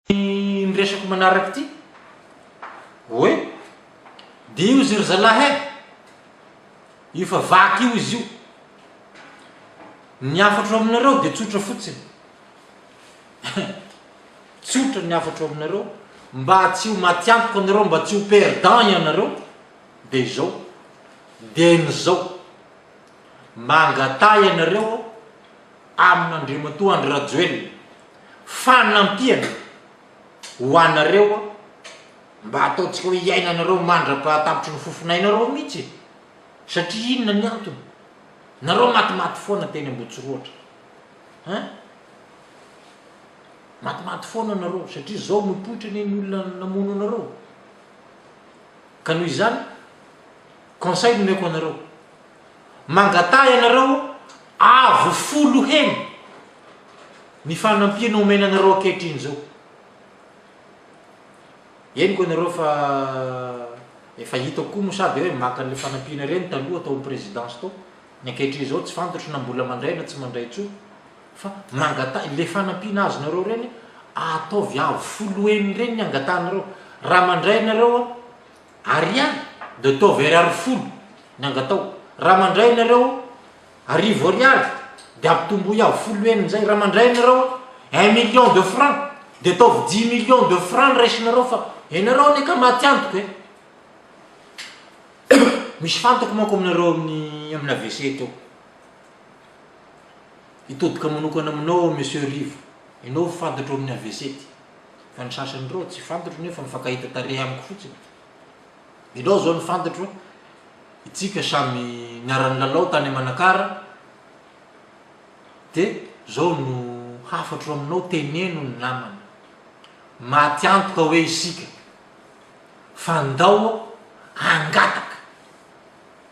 Resako manaraky ty hoe de io zy ry zalahy io fa vaky io izy io ny afatro aminareo de tsotra fotsiny tsotra ny afatro aminareo mba tsy ho matiantoka anareo mba tsy ho perdant ianareo de zao de nizao mangata ianareo amin'Andriamatoa Andry Rajoelina fanampiana ho anareo mba ataotsika hoe iaina anareo mandra-pahatapitry ny fofonainareo mihitsy satria inona ny antony nareo matimaty foana teny Ambotsoroatra matimaty foana nareo satria zao mipoitra ny olona namono anareo ka noho izany conseil nomeko anareo mangata ianareo avo folo heny ny fanampiana omena anareo ankehitriny zao eny koa nareo fa efa hitako koa mosady hoe maka an'le fanampiana reny taloha atao présidence tao ny ankehitriny zao tsy fantatro na mbola mandray na tsy mandray tso fa mangata le fanampiana azy nareo reny ataovy avo folo heny reny ny angatanareo raha mandray nareo ariany de ataovy ariary folo ny angatao raha mandray nareo arivo ariary de ampitombo avo folo heny zay raha mandray nareo 1 million de francs de ataovy 10 millions de francs raisinareo fa ianareo neka matiantoka misy fantako manko aminareo amin'ny AVC teo hitodika manokana aminao monsieur Rivo ianao fantatro amin'ny AVC ty fa ny sasan'ireo tsy fantatro nefa mifankahita tarehy amiko fotsiny ianao zao ny fantatro itsika samy niara-ny lalao tany Manakara de zao no hafatro aminao teneno ny namana matiantoka hoe isika fandao angataka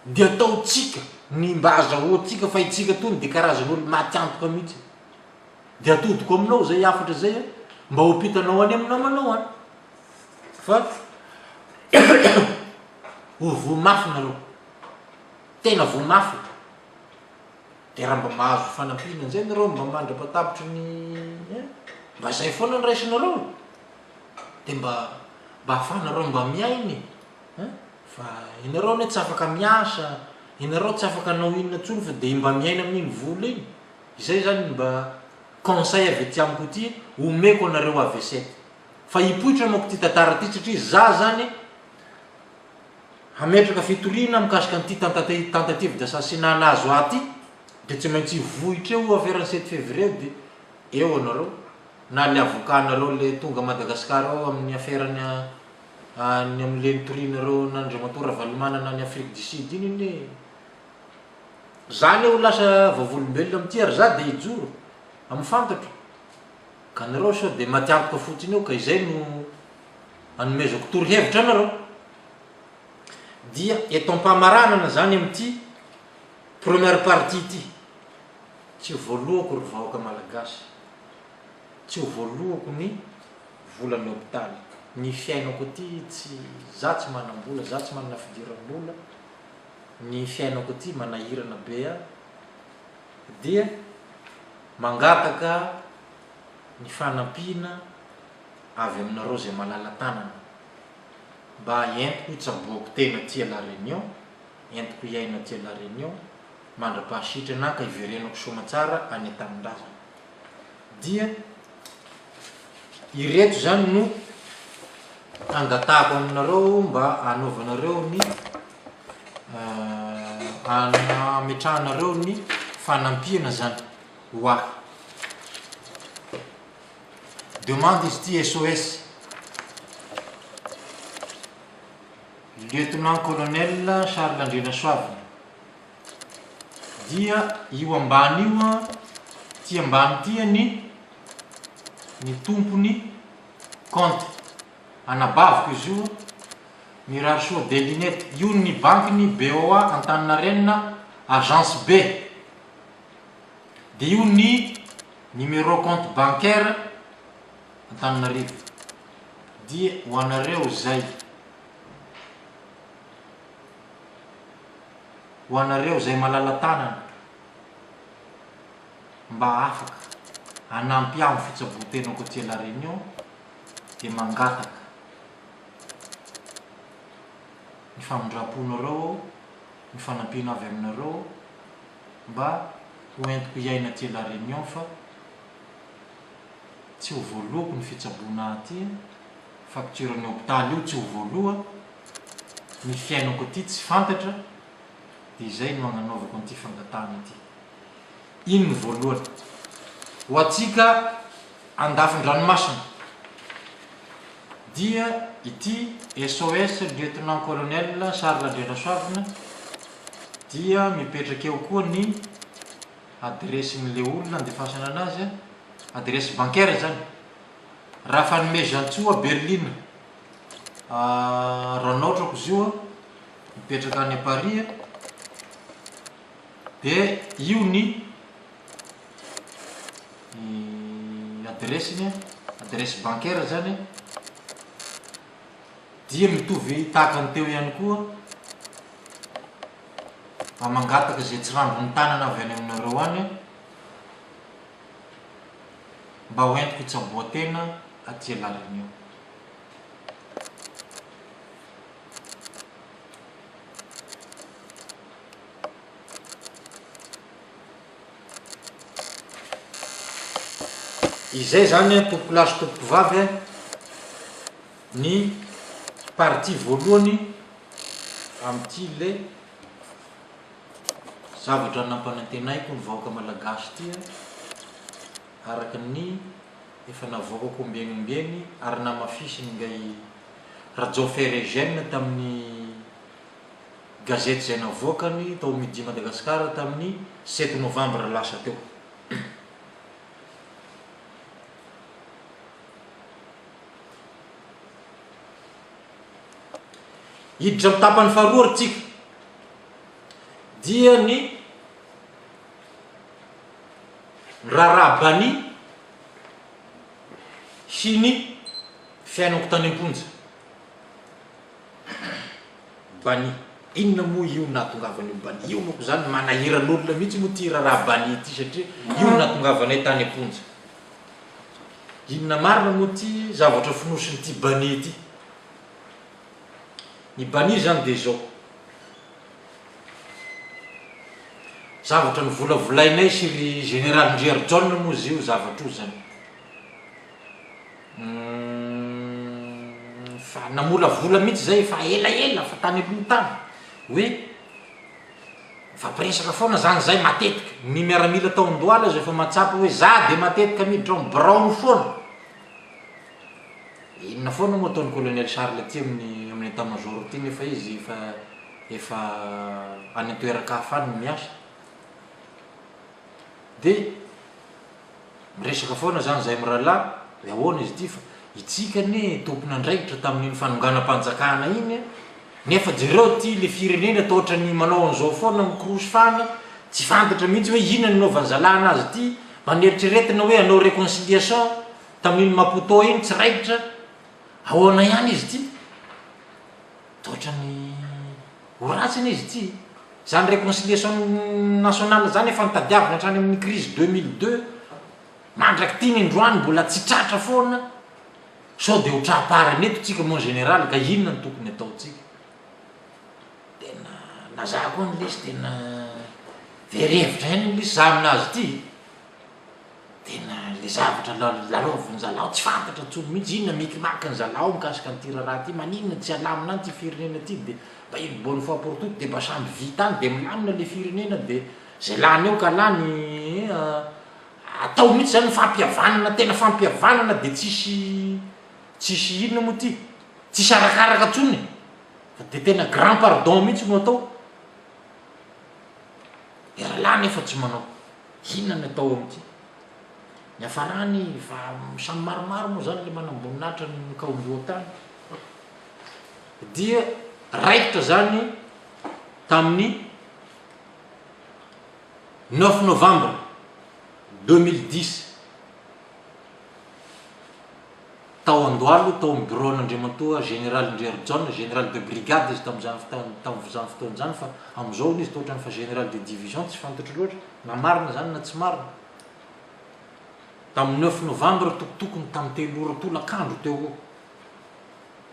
de ataotsika ny mba azahoantsika fa itsika tony de karazan'olo matiantoka mihitsy de atodiko aminao zay afatra zay mba hopitanao any amin'ny namanao any fa ho vomafy nareo tena vomafy de raha mba mahazo fanampiana zay nareo mba mandra-patapitry ny mba zay foana ny raisinareo de mba ahafahanareo mba miainy fa inareo ne tsy afaka miasa inareo tsy afaka anao inona tsony fa de mba miaina amin'iny vola iny izay zany mba conseil avy ety amiko ty omeko anareo AVC fa hipoitra manko ty tantara ty satria za zany hametraka fitoriana mikasika an'ity tentative d'assassinat azo aty de tsy maintsy vohitra eo aferany 7 février de eo anareo na le avocat nareo le tonga Madagasikara ao amin'ny aferany ny am'le nitorianareo n'Andriamatoa Ravalomanana ny Afrique du Sud iny zany ho lasa vavolombelona amity ary za de hijoro amin'ny fantatro ka nareo sao de matiantoka fotsiny eo ka izay no anomezako torohevitra anareo dia etom-pamaranana zany amity première partie ty tsy voalohako ry vahoaka malagasy tsy ho voalohako ny volan'ny hôpitaly ny fiainako ty tsy za tsy manam-bola za tsy manana fidiram-bola ny fiainako ty manahirana be dia mangataka ny fanampiana avy aminareo zay malala tanana mba entiko hitsaboako tena tia la réunion entiko iaina tia la réunion mandra-pahasitra na ka iverenako somatsara any an-tanindrazana dia ireto zany no angatako aminareo mba anaovanareo ny ametrahanareo ny fanampiana zany ho ahy demande izy ty SOS lieutenant colonel Charles Andrena Soavina dia io ambany io ty ambany tia ny tompony compte anabaviko izy io mirary soa delinette io ny banque ny BOA Antaninarenina agence B de io ny numéro compte bancaire Antananarivo dia ho anareo zay ho anareo zay malala tanana mba afaka anampy amin'ny fitsaboatenako aty la réunion dia mangataka ny famondraponareo, ny fanampiana avy aminareo mba ho entiko iaina ty la réunion fa tsy ho voalohako ny fitsaboana aty, facture-ny hôpitaly io tsy ho voaloha, ny fiainako ty tsy fantatra, dia izay no magnanaovako an'ity fangatahana ity. Ino ny voalohany? Ho atsika andafin-dranomasina dia ity SOS lieutenant colonel Charles Andriarasoavina dia mipetraka eo koa ny adresin'le olona andefasana anazy, adresy bancaire zany, raha fanome Jantsoa Berlin, ranotrako izy io mipetraka any Paris, dia io ny adresiny, adresy bancaire zany, dia mitovy tahaka an'teo ihany koa mangataka zay tsy rambony tanana avy any aminareo any mba ho entiko hitsaboan-tena aty la réunion. Izay zany tompoko lasy tompoko vavy ny partie voalohany amin'ity le zavatra nampanantenaiko ny vahoaka malagasy ty araka ny efa navoakako ombienimbeny ary namafisiny ngay radio Ferégène tamin'ny gazety zay navoakany tao Midi Madagasikara tamin'ny 7 novembre lasa teo. Hiditra amin'ny tapany faharoa ary tsika dia ny raharaha Bany sy ny fiainako tany am-ponja. Bany inona moa io nahatongavan'io Bany io moako zany manahiran'olona mihitsy moa ty raharaha Bany ity satria io nahatongavanay tany am-ponja. Inona marina moa ty zavatra finosin'ity Bany ity? Ny Bany zany dia zao zavatra ny volavolainay sy ry général Ndriary John moa izy io zavatra io zany fa namolavola mihitsy zay fa elaela fa tany aloha tany hoe fampiresaka foana zany zay matetika ny miaramila tao Andohala zay efa matsapa hoe za dia matetika miditra amin'ny Brown foana. Inona foana moa ataon'ny colonel Charles ty amin'ny état-major ty nefa izy efa any an-toeran-kafa any miasa, dia miresaka foana zany zay mirahalahy hoe ahoana izy ty fa itsika ne tompony andraikitra tamin'ny fanonganam-panjakana iny nefa jereo ty le firenena atao ohatrany manao an'izao foana mikorosy fana tsy fantatra mihitsy hoe inona ny novanzalana azy ty, maneritreretina hoe hanao réconciliation tamin'iny Maputo iny tsy raikitra, ahoana ihany izy ty tohatrany horatsiny izy ty. Zany réconciliation nationale zany efa nitadiavina hatrany amin'ny crise 2002 mandraky ty nindroany mbola tsy tratra foana sao dia ho traparany eto tsika mon général ka inona ny tokony ataotsika. Tena naza koa ny lesy tena verevitra ihany ny lesy za aminazy ty, tena le zavatra lalaoviny zalao tsy fantatra tsony mihitsy inona mikimaky ny zalao mikasika an'ity raharaha ty, maninona tsy alamina any ty firenena ty, dia mba une bonne fois pour toutes dia mba samby vita any dia milamina le firenena dia zay lany eo ka lany atao mihitsy zany fampihavanana, tena fampihavanana dia tsisy inona moa ty, tsisy arakaraka tsony fa dia tena grand pardon mihitsy no atao. Rahalany nefa tsy manao inona ny atao amity ny hafarany fa samy maromaro moa zany le manamboninahitra ny kaomboan-tany, dia raikitra zany tamin'ny 9 novembre 2010 tao Andohalo tao amin'ny bureau n'Andriamatoa général Ndriary John, général de brigade izy tamin'izany fotoan'izany fa amin'izao izy tohatrany fa général de division tsy fantatra loatra na marina zany na tsy marina. Tamin'ny 9 novembre tokotokony tamin'ny 3 oratola-kandro teo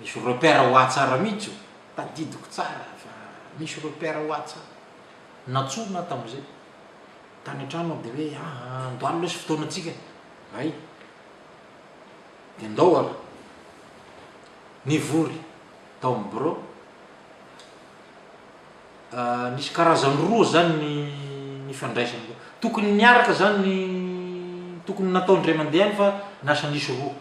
misy repère ho atsara mihitsy io tadidiko tsara fa misy repère ho atsara natsona tam'izay tany an-trano de hoe andoalo lesy fotoanatsika ay de ndao ara nivory tao am bureau nisy karazany roa zany ny fandraisany tokony niaraka zany tokony nataondre mandeha any fa nasa nisy roa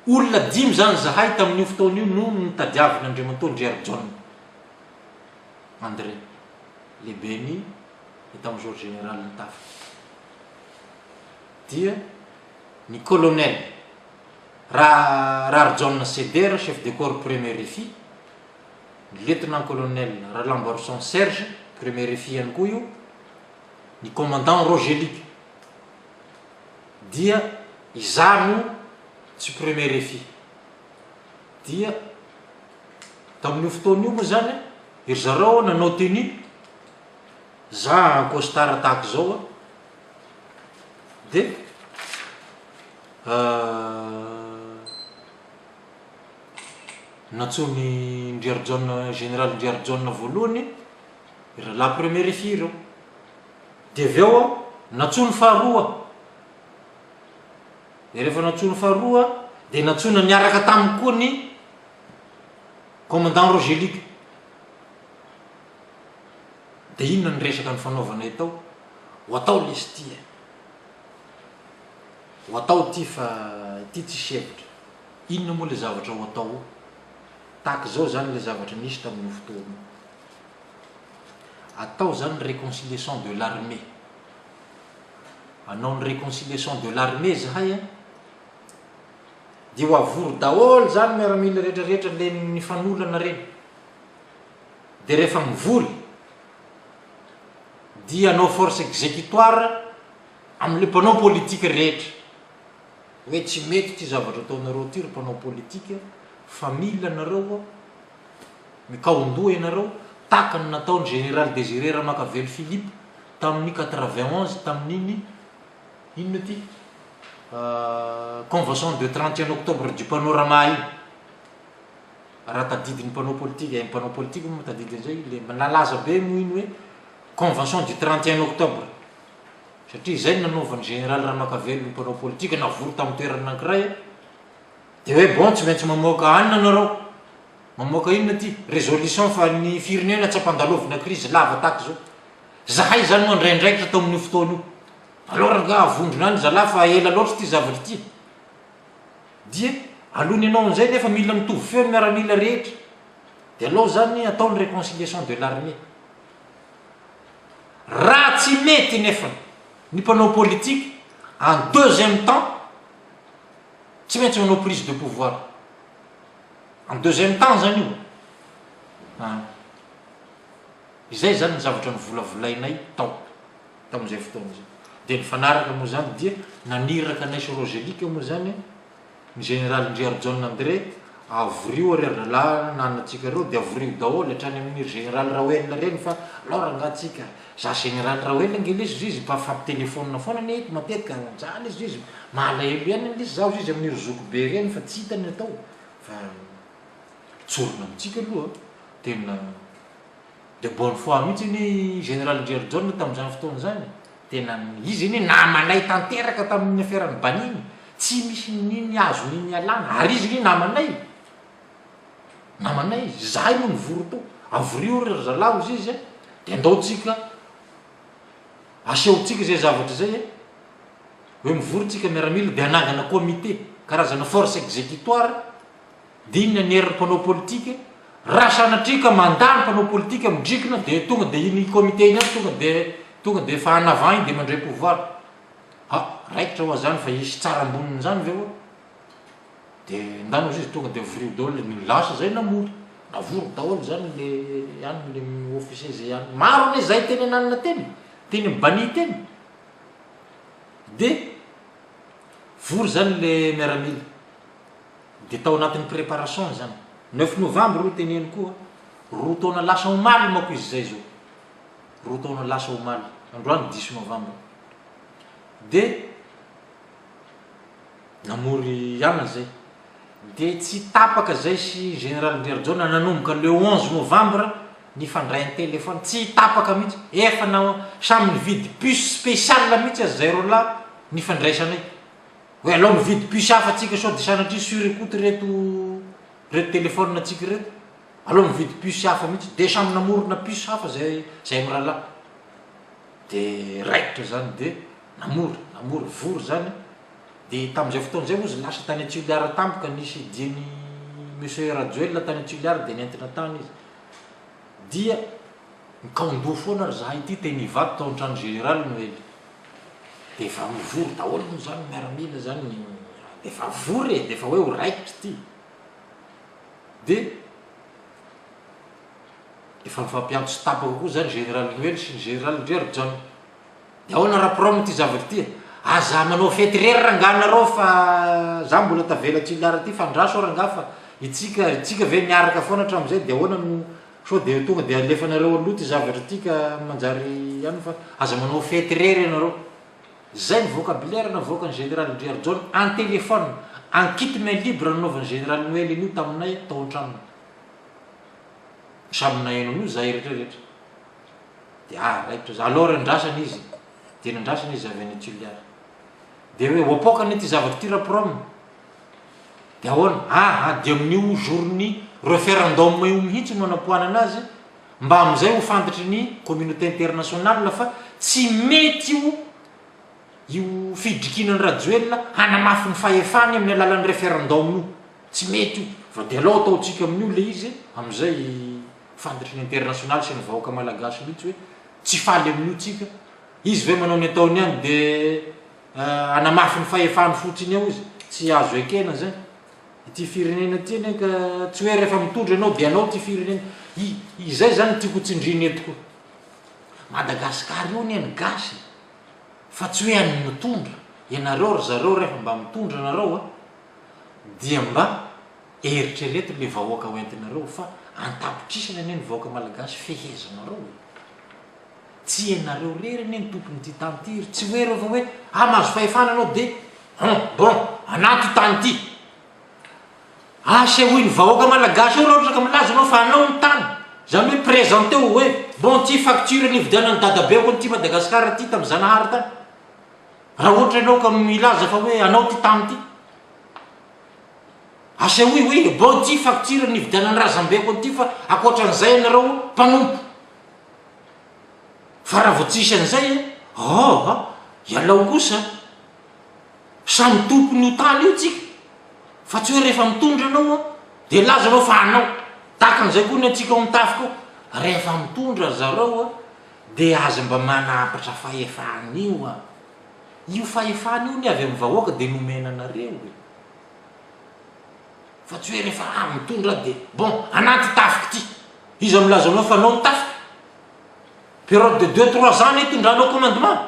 olona dimy zany zahay tamin'io fotoana io no nitadiavina Andriamantoandry Ry John André Lebeny état-major général ny taf dia ny colonel Ry John Seder chef de corps premier réfi ny lieutenant colonel Ralambarson Serge premier réfi ihany koa io ny commandant Rogelic dia izano tsy premier réfi dia tamin'io fotoana io moa zany ery zareo nanao tenue za costard tahaka zao de natsony Ry John général Ry John voalohany la premier réfi reo de aveo natsony faharoa de rehefa natsony faharoa de natsona niaraka taminy koa ny commandant Rogelic de inona ny resaka ny fanaovanay tao ho atao lesy ty ho atao ty fa ty tsisy hevitra inona moa le zavatra ho atao tahaky zao zany le zavatra nisy tamin'ny fotoana atao zany réconciliation de l'armée anao ny réconciliation de l'armée zahay de ho avory daholo zany miaramila rehetrarehetra le nifanolana reny de rehefa mivory dia anao force exécutoire am'le mpanao politique rehetra hoe tsy mety ty zavatra ataonareo ty ry mpanao politique fa mila nareo mikaondoha ianareo taka ny nataony général Désiré Ramakavelo Philippe tamin'ny 91 tamin'iny inona ty convention de 31 octobre du panorama iny raha tadidiny mpanao politique mpanao politique moa tadidiny zay le nalaza be moa iny hoe convention du 31 octobre satria zay nanaovan'ny général Ramakavelo mpanao politique navory tamin'ny toerana anankiray de hoe bon tsy maintsy mamoaka anina nareo mamoaka inona ty résolution fa ny firenena tsy ampandalovina crise lava tahaky zao zahay zany moa ndraindraikitra tao amin'ny fotoana io alors nga avondrona any zalahy fa ela loatra ty zavatra ty dia alony anao an'izay nefa mila mitovy feo miaramila rehetra de aloha zany ataony réconciliation de l'armée raha tsy mety nefa ny mpanao politique en deuxième temps tsy maintsy manao prise de pouvoir en deuxième temps zany io izay zany ny zavatra nyvolavolainay tao tamin'izay fotoana zay de nifanaraka moa zany dia naniraka anay sy Rogelic moa zany ny général Ry John André avorio ary ardala nanatsika reo de avorio daholo hatrany amin'ny général Rawel reny fa alors ngatsika za général Rawel angely izy izy mba fampitelefônina foana ny eto matetika zany izy izy malahelo ihany lesy zaho izy amin'ny rozoko be reny fa tsy hitany atao fa tsorona amitsika aloha tena de bonne foi mihitsy ny général Ry John tamin'izany fotoana zany tena izy iny namanay tanteraka tamin'ny aferany baniny tsy misy niny azo niny alana ary izy ny namanay zahay no nivory to avorio ry zalaho izy izy de andaotsika asehotsika zay zavatra zay hoe mivorytsika miaramila de anangana comité karazana force exécutoire de inona ny hery mpanao politique raha sanatrika mandany mpanao politique midrikina de tonga de iny comité iny any tonga de fa anavant iny de mandray pouvoir raikitra ho azany fa isy tsara amboniny zany veo de ndano izy tonga de avorio daholo ny lasa zay namory navory daholo zany le any le officier zay any maro ne zay teny ananina teny mbani teny de vory zany le miaramila de tao anatin'ny préparation zany 9 novembre ro teneny koa ro taona lasa omaly mako izy zay zao ro taona lasa omaly androany 10 novembre de namory ihany zay de tsy tapaka zay sy général Ndriarjona nanomboka le 11 novembre ny fandray ny téléphone tsy tapaka mihitsy efa na samy nividy puce spécial mihitsy azy zay rola ny fandraisanay hoe alao mividy puce hafa atsika sao de sanatria surekoty reto téléphone atsika reto alao mividy puce hafa mihitsy de samy namorona puce hafa zay mirahalahy de raikitra zany de namory vory zany de tam'izay fotoana zay ozy lasa tany Antsioliara tampoka nisy diany monsieur Rajoel tany Antsioliara de nentina tany izy dia mikaondoha foana ry zahay ity teny Ivato tao an-trano général Noely de efa mivory daholo moa zany miaramila zany de efa vory de efa hoe ho raikitra ty de efa mifampiantso tapaka koa zany général Noely sy ny général Ndriarjona de ahoana rapport ty zavatra ty aza manao fety rery ranganareo fa za mbola tavela Antsioliara ty fandraso ranga fa itsika ve miaraka foana hatram'izay de ahoana no sao de tonga de alefanareo aloha ty zavatra ty ka manjary any fa aza manao fety rery ianareo zay ny vocabulaire navoaka ny général Ndriarjona en téléphone en kit main libre nanaovan'ny général Noely io taminay tao an-tranona saminay eno io zay rehetrarehetra de raikitra za alors andrasany izy de nandrasany izy avy any Antsioliara de hoe hoapokany ty zavatra ty rapport de ahoana de amin'io journée référendum io mihitsy no anapoana anazy mba am'izay ho fantatry ny communauté internationale fa tsy mety io fidrikinany Rajoel hanamafy ny fahefany amin'ny alalan'ny référendum io tsy mety io fa de alao ataotsika amin'io le izy am'izay fantatry ny international sy ny vahoaka malagasy mihitsy hoe tsy faly amin'io tsika izy ve manao ny ataony any de anamafy ny fahefany fotsiny ao izy tsy azo ekena zay ity firenena ty ane ka tsy hoe rehefa mitondra anao de anao ty firenena izay zany tiako tsindriny etiko Madagasikara io niany gasy fa tsy hoe any mitondra ianareo ry zareo rehefa mba mitondra anareo dia mba eritrereto le vahoaka hoentinareo fa antapitrisana ane ny vahoaka malagasy fehezanareo tsy ianareo rery ane ny tompony ty tany ty tsy hoe rehefa hoe mahazo fahefana anao de bon anaty tany ty asehoy ny vahoaka malagasy eo raha ohatra ka milaza anao fa anao ny tany zany hoe présenté o hoe bon ty facture nividianany dadabeako ty Madagasikara ty tamy Zanahary tany raha ohatra anao ka milaza fa hoe anao ty tany ty asehoy hoe bon ty facture nividianany razambeko ty fa akoatran'izay anareo mpanompo fa raha vo tsisy an'izay ialao kosa samy tompony io tany io tsika fa tsy hoe rehefa mitondra anao de laza anao fa anao taka an'izay koa ny atsika ao mitafy koa rehefa mitondra zareo de aza mba manapatra fahefany io fahefany io ny avy amin'ny vahoaka de nomenanareo fa tsy hoe rehefa mitondra de bon anaty tafiky ty izy milaza anao fa anao nitafiky période de 2-3 ans itondranao commandement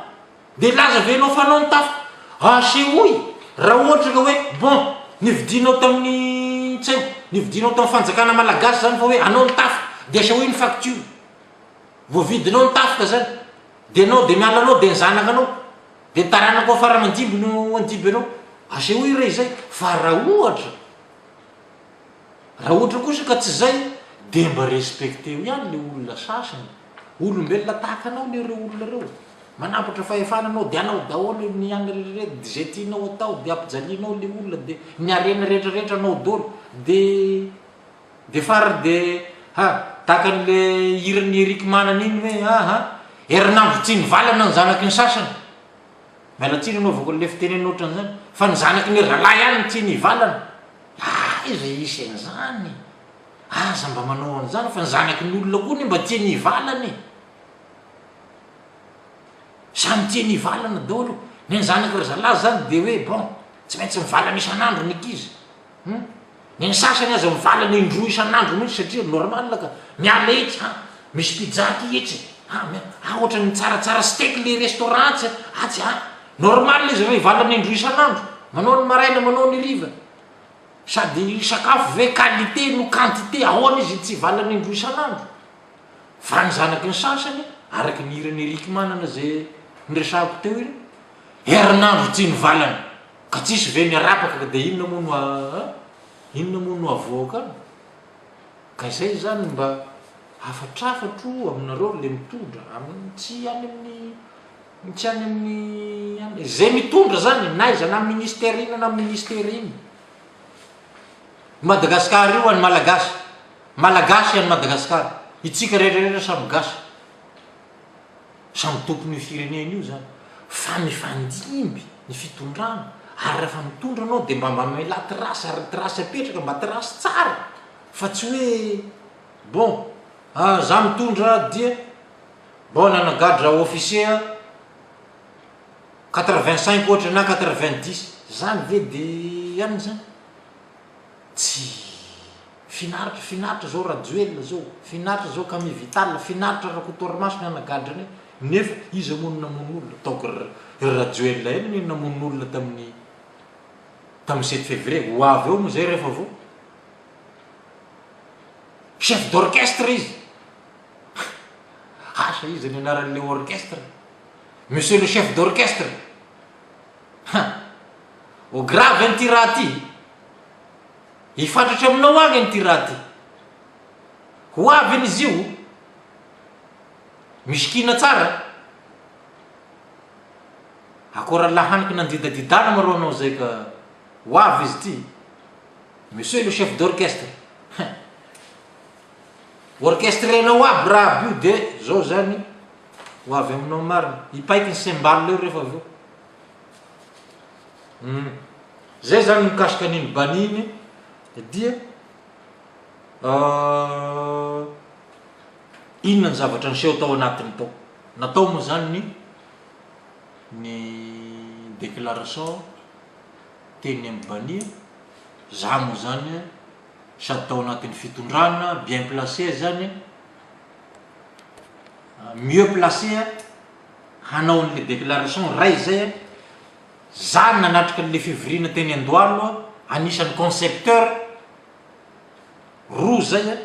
de laza venao fa anao nitafiky asehoy raha ohatra ka hoe bon nividinao tamin'ny tsy nividinao tamin'ny fanjakana malagasy zany fa hoe anao nitafiky de asehoy ny facture voavidinao nitafika zany de anao de miala anao de nizanaka anao de taranako faramandimby no andimby anao asehoy re zay fa raha ohatra kosa ka tsy zay de mba respecté ihany le olona sasany olombelona tahaka anao le reo olona reo manapatra fahefana anao de anao daholo ny any rehetrarehetra de zay tianao atao de ampijalianao le olona de niarena rehetrarehetra anao daholo de fara de tahaka an'le hiran'ny Eriky Manana iny hoe herinandro tsy nivalana ny zanaky ny sasany mialatsiny anaovako le fitenena ohatran'izany fa ny zanaky ny ralahy ihany tsy nivalana izy isy an'izany aza mba manao an'izany fa ny zanaky ny olona koa ny mba tia nivalany samy tia nivalana daholo ny zanaky ry zalahy zany de hoe bon tsy maintsy mivalana isan'andro ny ankizy ny sasany aza mivalana indroa isan'andro mihitsy satria normal ka miala etsy misy pizza ty etsy ohatra ny tsaratsara steak le restaurant tsy normal izy re valana indroa isan'andro manao ny maraina manao ny riva sady sakafo ve qualité no quantité ahoana izy tsy valana indroa isan'andro fa ny zanaky ny sasany araky ny hirany Eriky Manana zay niresahako teo iny herinandro tsy nivalana ka tsisy ve niarapaka de inona moa no inona moa no avoaka ka izay zany mba afatrafatro aminareo le mitondra tsy any amin'ny zay mitondra zany na iza na ministère ina na ministère iny Madagasikara io any malagasy any Madagasikara itsika rehetrarehetra samy gasy samy tompony firenena io zany fa mifandimby ny fitondrana ary rehefa mitondra anao de mba mamela trasy ary trasy apetraka mba trasy tsara fa tsy hoe bon za mitondra dia bon nanagadra officier 85 ohatra na 90 zany ve de any zany tsy finaritra zao Rajoelina zao finaritra zao Camille Vital finaritra Rakotorimasy nanagadra nefa izy amonina mon'olona ataoko Rajoelina eny ny namon'olona tamin'ny 7 février ho avy eo moa zay rehefa vao chef d'orchestre izy asa izy ny anaran'le orchestre monsieur le chef d'orchestre o grave ny ty raha ty hifantratra aminao agny ny ty raha ty ho avy an'izy io misy kina tsara akora lahaniky nandidadidana mareo anao zay ka ho avy izy ty monsieur le chef d'orchestre orchestrenao aby raha aby io de zao zany ho avy aminao marina hipaiky ny sembaly leo rehefa aveo zay zany mikasika an'iny baniny dia inona ny zavatra niseho tao anatiny tao natao moa zany ny déclaration teny amin'ny bania za moa zany sady tao anatin'ny fitondrana bien placé zany mieux placé hanao an'le déclaration ray zay za nanatrika an'le fivirina teny Andohalo anisan'ny concepteur roa zay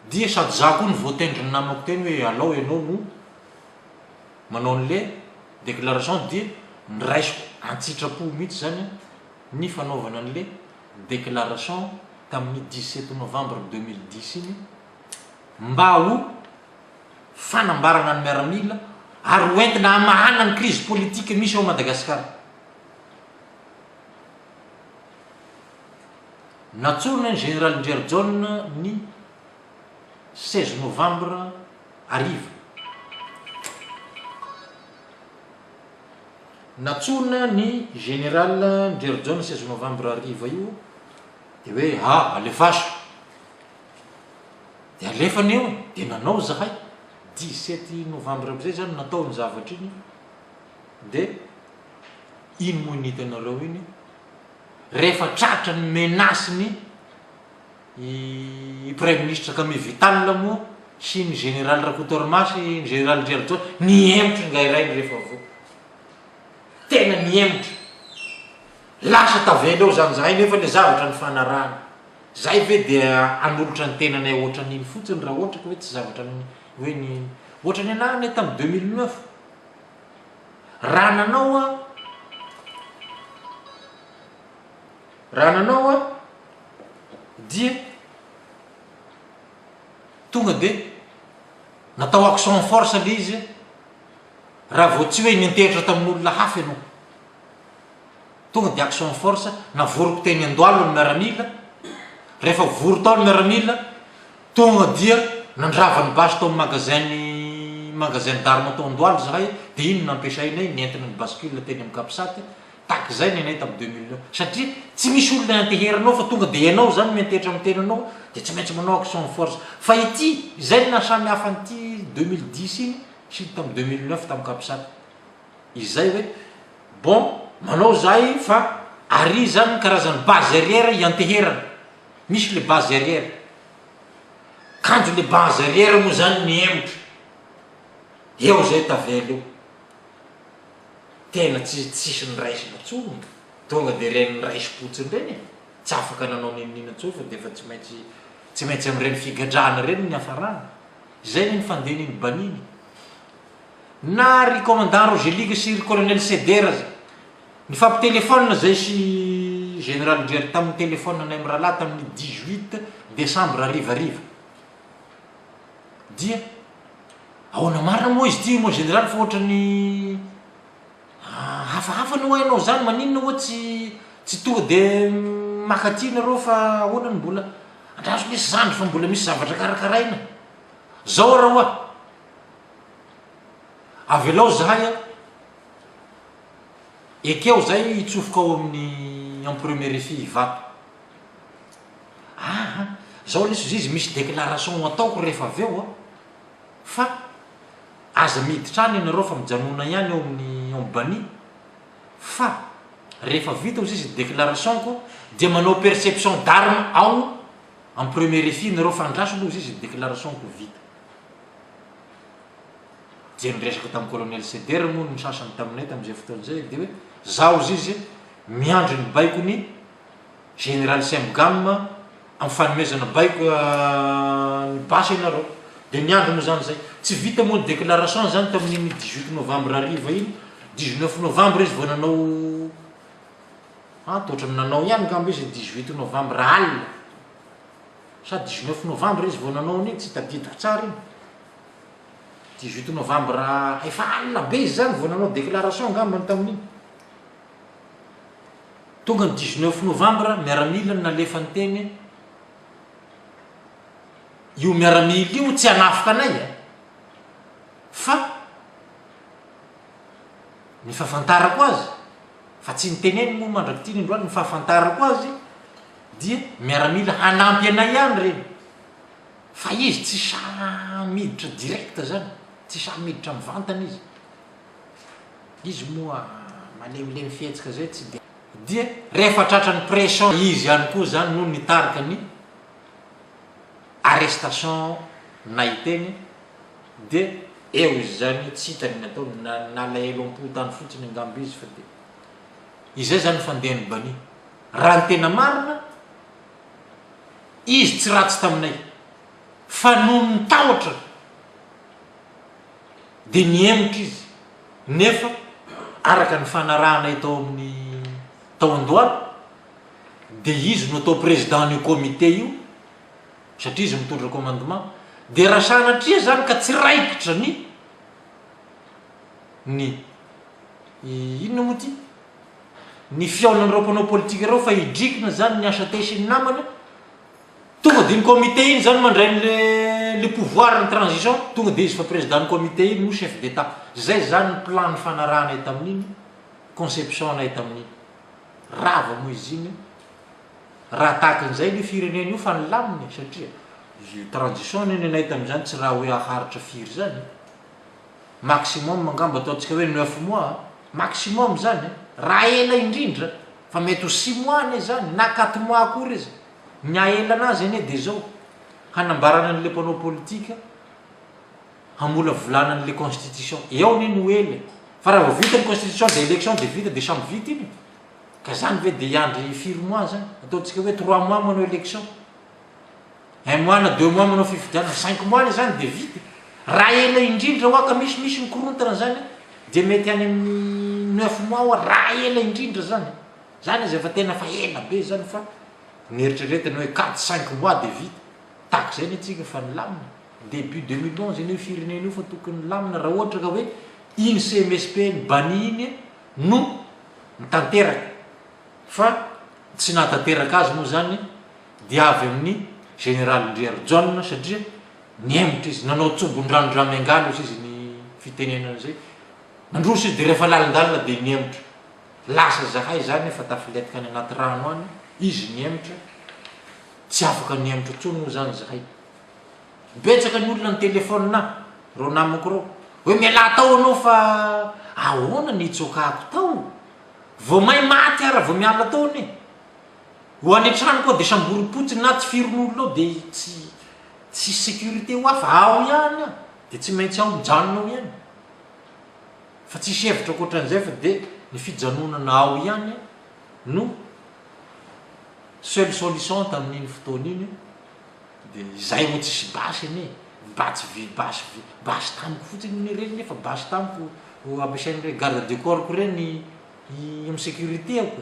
dia sady za koa ny voatendry ny namako teny hoe alao ianao no manao an'le déclaration dia niraisiko antsitrapo mihitsy zany ny fanaovana an'le déclaration tamin'ny 17 novembre 2010 iny mba ho fanambarana ny miaramila ary hoentina amahana ny crise politique misy ao Madagasikara. Natsorina ny général Ndjery John ny 16 novembre ariva. Natsorina ny général Ndjery John 16 novembre ariva io de hoe alefaso de alefany eo de nanao zahay 17 novembre amizay zany natao ny zavatra iny de ino moa ny hitanareo iny rehefa tratra ny menasiny i premier ministre Camille Vital moa sy ny général Rakotorimasy ny général Ndjery John niemotry ngairainy rehefa vo tena niemotry lasa tavela eo zany zahay nefa le zavatra ny fanarahana zay ve de anolotra ny tenanay ohatran'iny fotsiny raha ohatra ka hoe tsy zavatra hoe ny ohatrany anarany tamin'ny 2009 raha nanao a dia tonga de natao action force le izy raha vao tsy hoe nintehitra tamin'olona hafa ianao tonga de action force navoroko teny Andohalo ny miaramila rehefa vory tao ny miaramila tonga dia nandravany basy tao magasin d'arme tao Andohalo zahay de ino nampiasainay nentina ny bascule teny amin'ny Kapisaty tak zay nenay tamin'ny 2009 satria tsy misy olona anteherinao fa tonga de ianao zany miantehitra amin'ny tenanao de tsy maintsy manao action force fa ity zay nasamy hafa an'ity 2010 iny sy tamin'ny 2009 tamin'ny Kapisaty izay hoe bon manao zay fa ary zany karazany base arrière ianteherana misy le base arrière kanjo le base arrière moa zany niemotry eo zay tavela eo tena tsisy ny raisy natsony tonga de reny raisy potsiny reny tsy afaka nanao ninina tso fa de fa tsy maintsy am'ireny figadrahana reny ny afarana zay ny fandehaniny baniny na ry commandant Roger Ligue sy ry colonel Seder ny fampitelefona zay sy général Ndriary tamin'ny téléphone anay amin'ny rahalahy tamin'ny 18 décembre arivariva dia ahoana marina moa izy ty moa général fa ohatrany hafahafa no hainao zany maninona oa tsy tonga de makaty nareo fa ahoanany mbola andraso misy zandry fa mbola misy zavatra karakaraina zao raha oa avy alao zahay ekeo zay itsofoka ao amin'ny en première fille ivato zao lesy izy misy déclaration ataoko rehefa avy eo fa aza miditra any ianareo fa mijanona ihany eo amin'ny ambany fa rehefa vita ozy izy déclarationko dia manao perception d'arme ao en première fille nareo fandraso aloha izy déclarationko vita dia niresaka tamin'ny colonel Seder moa ny sasany taminay tamin'izay fotoan'izay dia hoe zaho izy miandry ny baiko ny général Semgam amin'ny fanomezana baiko ny basy ianareo dia niandry moa zany zay tsy vita moa ny déclaration zany tamin'ny 18 novembre ariva iny 19 novembre izy vao nanao toatra nanao ihany ngamba izy 18 novembre alina sa 19 novembre izy vao nanao iny tsy tadidiko tsara iny 18 novembre efa alina be izy zany vao nanao déclaration ngambany tamin'iny tonga ny 19 novembre miaramila nalefa ny teny io miaramila io tsy hanafika anay fa ny fahafantarako azy fa tsy niteneny moa mandraky ty nindroany ny fahafantarako azy dia miaramila hanampy anay ihany reny fa izy tsy sa miditra direct zany tsy sa miditra mivantana izy moa malemilemy fietsika zay tsy dia rehefa tratrany pression izy ihany koa zany no nitarika ny arrestation nahiteny dia eo izy zany tsy hitany natao nalaelo tany fotsiny angamba izy fa dia izay zany fandehany bany raha ny tena marina izy tsy ratsy taminay fa no nitahotra dia niemotra izy nefa araka ny fanarahanay tao amin'ny tao andohalo dia izy no atao président ny comité io satria izy mitondra commandement dia raha sanatria zany ka tsy raikitra ny inona moa ty ny fiaonan'ireo mpanao politika ireo fa idrikina zany ny asa tesy ny namana tonga dia ny comité iny zany mandray le pouvoir ny transition tonga dia izy fa président ny comité iny no chef d'état zay zany ny plan ny fanarahanay tamin'iny conception anay tamin'iny rava moa izy iny raha tahaka an'izay le firenena io fa nilaminy satria transition neny anay tamin'izany tsy raha hoe aharitra firy zany maximum mangamba ataontsika hoe 9 mois maximum zany raha ela indrindra fa mety ho 6 mois ane zany na 4 mois akory izy miaela anazy ane dia zao hanambarana an'le mpanao politika hamola volana an'le constitution eo ne no ela fa raha vao vita ny constitution de élection de vita de samby vita iny ka zany ve dia iandry 4 mois zany ataontsika hoe 3 mois manao élection 1 mois na 2 mois manao fifidianana 5 mois zany dia vita raha ela indrindra oaka misy mikorontana zany dia mety any amin'ny 9 mois oa raha ela indrindra zany izy efa tena fa ela be zany fa nieritreretany hoe 4-5 mois dia vita tahaka zay ny atsika fa nilamina début 2011 iny firenena io fa tokony nilamina raha ohatra ka hoe iny CMSP ny bani iny no nitanteraka fa tsy nahatanteraka azy moa zany dia avy amin'ny général Ndriary John satria niemotra izy nanao tsobon-drano miangalo izy ny fitenenana zay nandroso izy dia rehefa lalindalina dia niemotra lasa zahay zany efa tafiletika any anaty rano any izy niemotra tsy afaka niemotra tsony moa zany zahay betsaka ny olona ny telefône na ro namako reo hoe miala tao anao fa ahoana ny itsokako tao vao may maty ara vao miala tao ane ho any an-trano koa dia samborim-potsiny na tsy firon'olonao dia tsy sécurité ho afa ao ihany dia tsy maintsy ao mijanonao ihany fa tsisy hevitra koatran'izay fa dia ny fijanonana ao ihany no seule solution tamin'iny fotoana iny dia izay moa tsisy basy ane basy tamiko fotsiny ny reny nefa basy tamiko ampiasain'ireny garde de corps ko reny amin'ny sécurité ako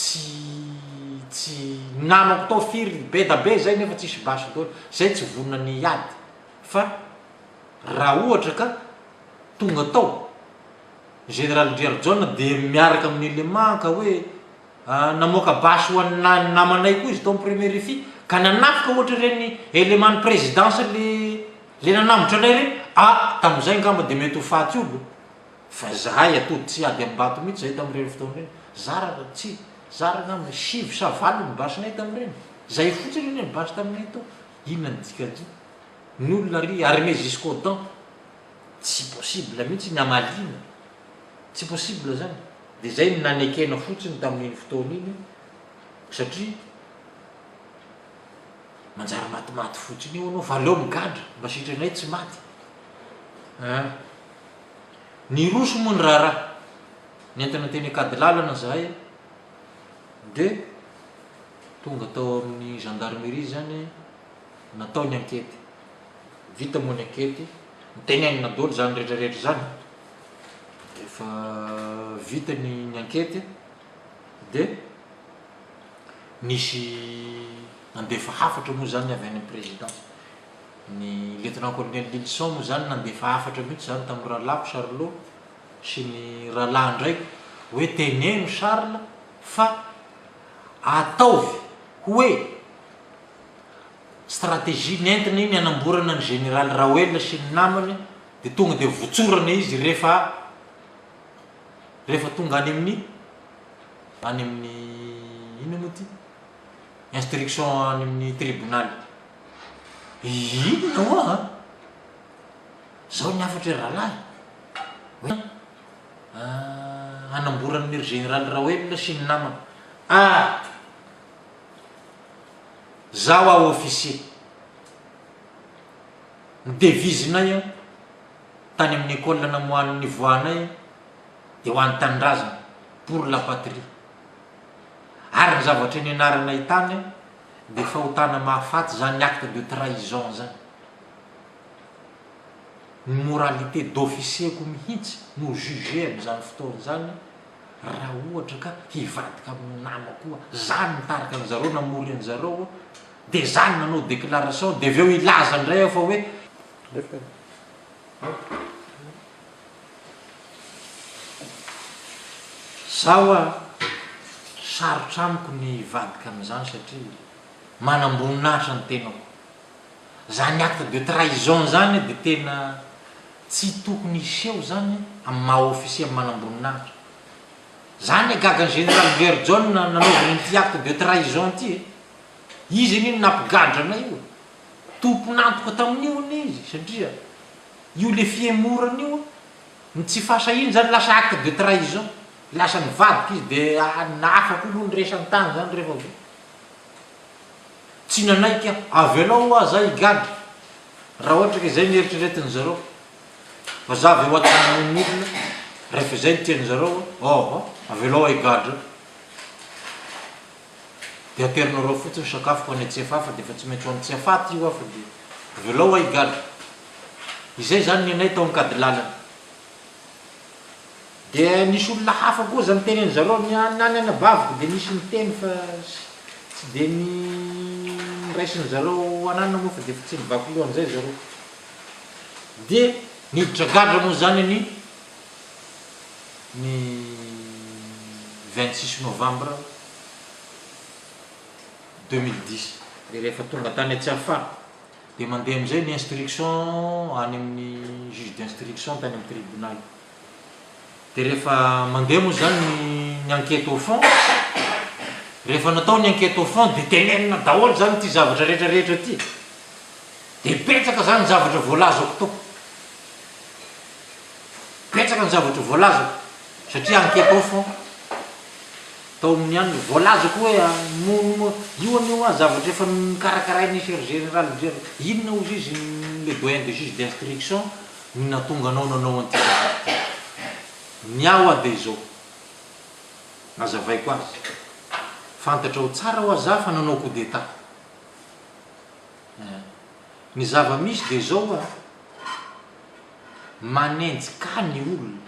tsy namako tao firy be da be zay nefa tsisy basy tao zay tsy vonany ady fa raha ohatra ka tonga tao général Gerjon de miaraka amin'ny élément ka hoe namoaka basy ho an'ny namanay koa izy tao premier fi ka nanafika ohatra reny élément ny présidence le nanambotra anay reny tam'izay ngamba de mety ho faty olo fa zahay atody tsy ady ambato mihitsy zay tam'ireny fotoana reny zara tsy zara ngamba sivy sa valo ny basinay tam'ireny zay fotsiny reny basy taminay tao inona ny dikany ny olona ry armé jusqu'au dent tsy possible mihitsy ny amalina tsy possible zany de zay ny nanekena fotsiny tamin'iny fotoana iny satria manjary matimaty fotsiny io anao fa aleo migadra mba sitranay tsy maty ny roso moa ny raharaha nentana teny akady lalana zahay de tonga tao amin'ny gendarmerie zany natao ny ankety vita moa ny ankety mitenenina daholo zany rehetrarehetra zany efa vita ny ankety de nisy nandefa hafatra moa zany avy any présidence ny lieutenant colonel Lilson moa zany nandefa hafatra mihitsy zany tamin'ny rahalahy Charlot sy ny rahalahy ndraiky hoe teneno Charles fa ataovy hoe stratégie nentina iny anamborana ny général Raoel sy ny namany de tonga de votsorana izy rehefa tonga any amin'ny ino moa ty instruction any amin'ny tribunal inona hoa zao ny afatra rahalahy hoe anamborana ny général Raoel sy ny namany zaho aho officier ny devisenay tany amin'ny école namohan'ny voanay de ho an'ny tanindrazana pour la patrie ary ny zavatra ny anaranay tany de fahotana mahafaty zany acte de trahison zany ny moralité d'officier ko mihitsy no juge am'izany fotoana zany raha ohatra ka hivadika amin'ny nama koa zany mitarika an'zareo namory an'zareo de zany nanao déclaration de aveo ilaza ndray fa hoe zaho sarotra amiko ny vadika am'izany satria manamboninahitra ny tenako zany acte de trahison zany de tena tsy tokony iseho zany amin'ny maha officier amin'ny manamboninahitra zany gagan'ny général Gerjon nanaovany ty acte de trahison ty izy an'iny nampigadrana io tomponantoka tamin'io ny izy satria io le fiemorana io tsy fasa iny zany lasa acte de trahison lasa nivadika izy de naafaka olo ny resany tany zany rehefa avy tsy nanaiky avy alao a zay higadra raha ohatra ka zay nieritreretiny zareo fa za avy eo atany'olona rehefa zay nitiany zareo avy alao higadra de aterinareo fotsiny sakafo ko any Tsiafafa de fa tsy maintsy ho any Tsiafaty io afa de avy alao higadra izay zany ny anay tao ankady lalana de nisy olona hafa koa zany teneny zareo nany anabaviko de nisy miteny fa tsy de ny raisiny zareo anana moa fa de fa tsy nivako lohan'izay zareo de niditra gadra moa zany ny 26 novembre 2010 de rehefa tonga tany Tsiafafa de mandeha am'izay ny instruction any amin'ny juge d'instruction tany amin'ny tribunal de rehefa mandeha moa zany ny enquête au fond rehefa natao ny enquête au fond de tenenina daholo zany ty zavatra rehetrarehetra ty de petsaka zany zavatra voalazako tao petsaka ny zavatra voalazako satria enquête au fond tao amin'ny any voalazako hoe io anio zavatra efa mikarakarainy cher général inona ozy izy le doyen de juge d'instruction ny natonga anao nanao anty ny ao de zao nazavaiko azy fantatra ho tsara ho aza fa nanao coup d'état ny zava-misy de zao manenjy ka ny olona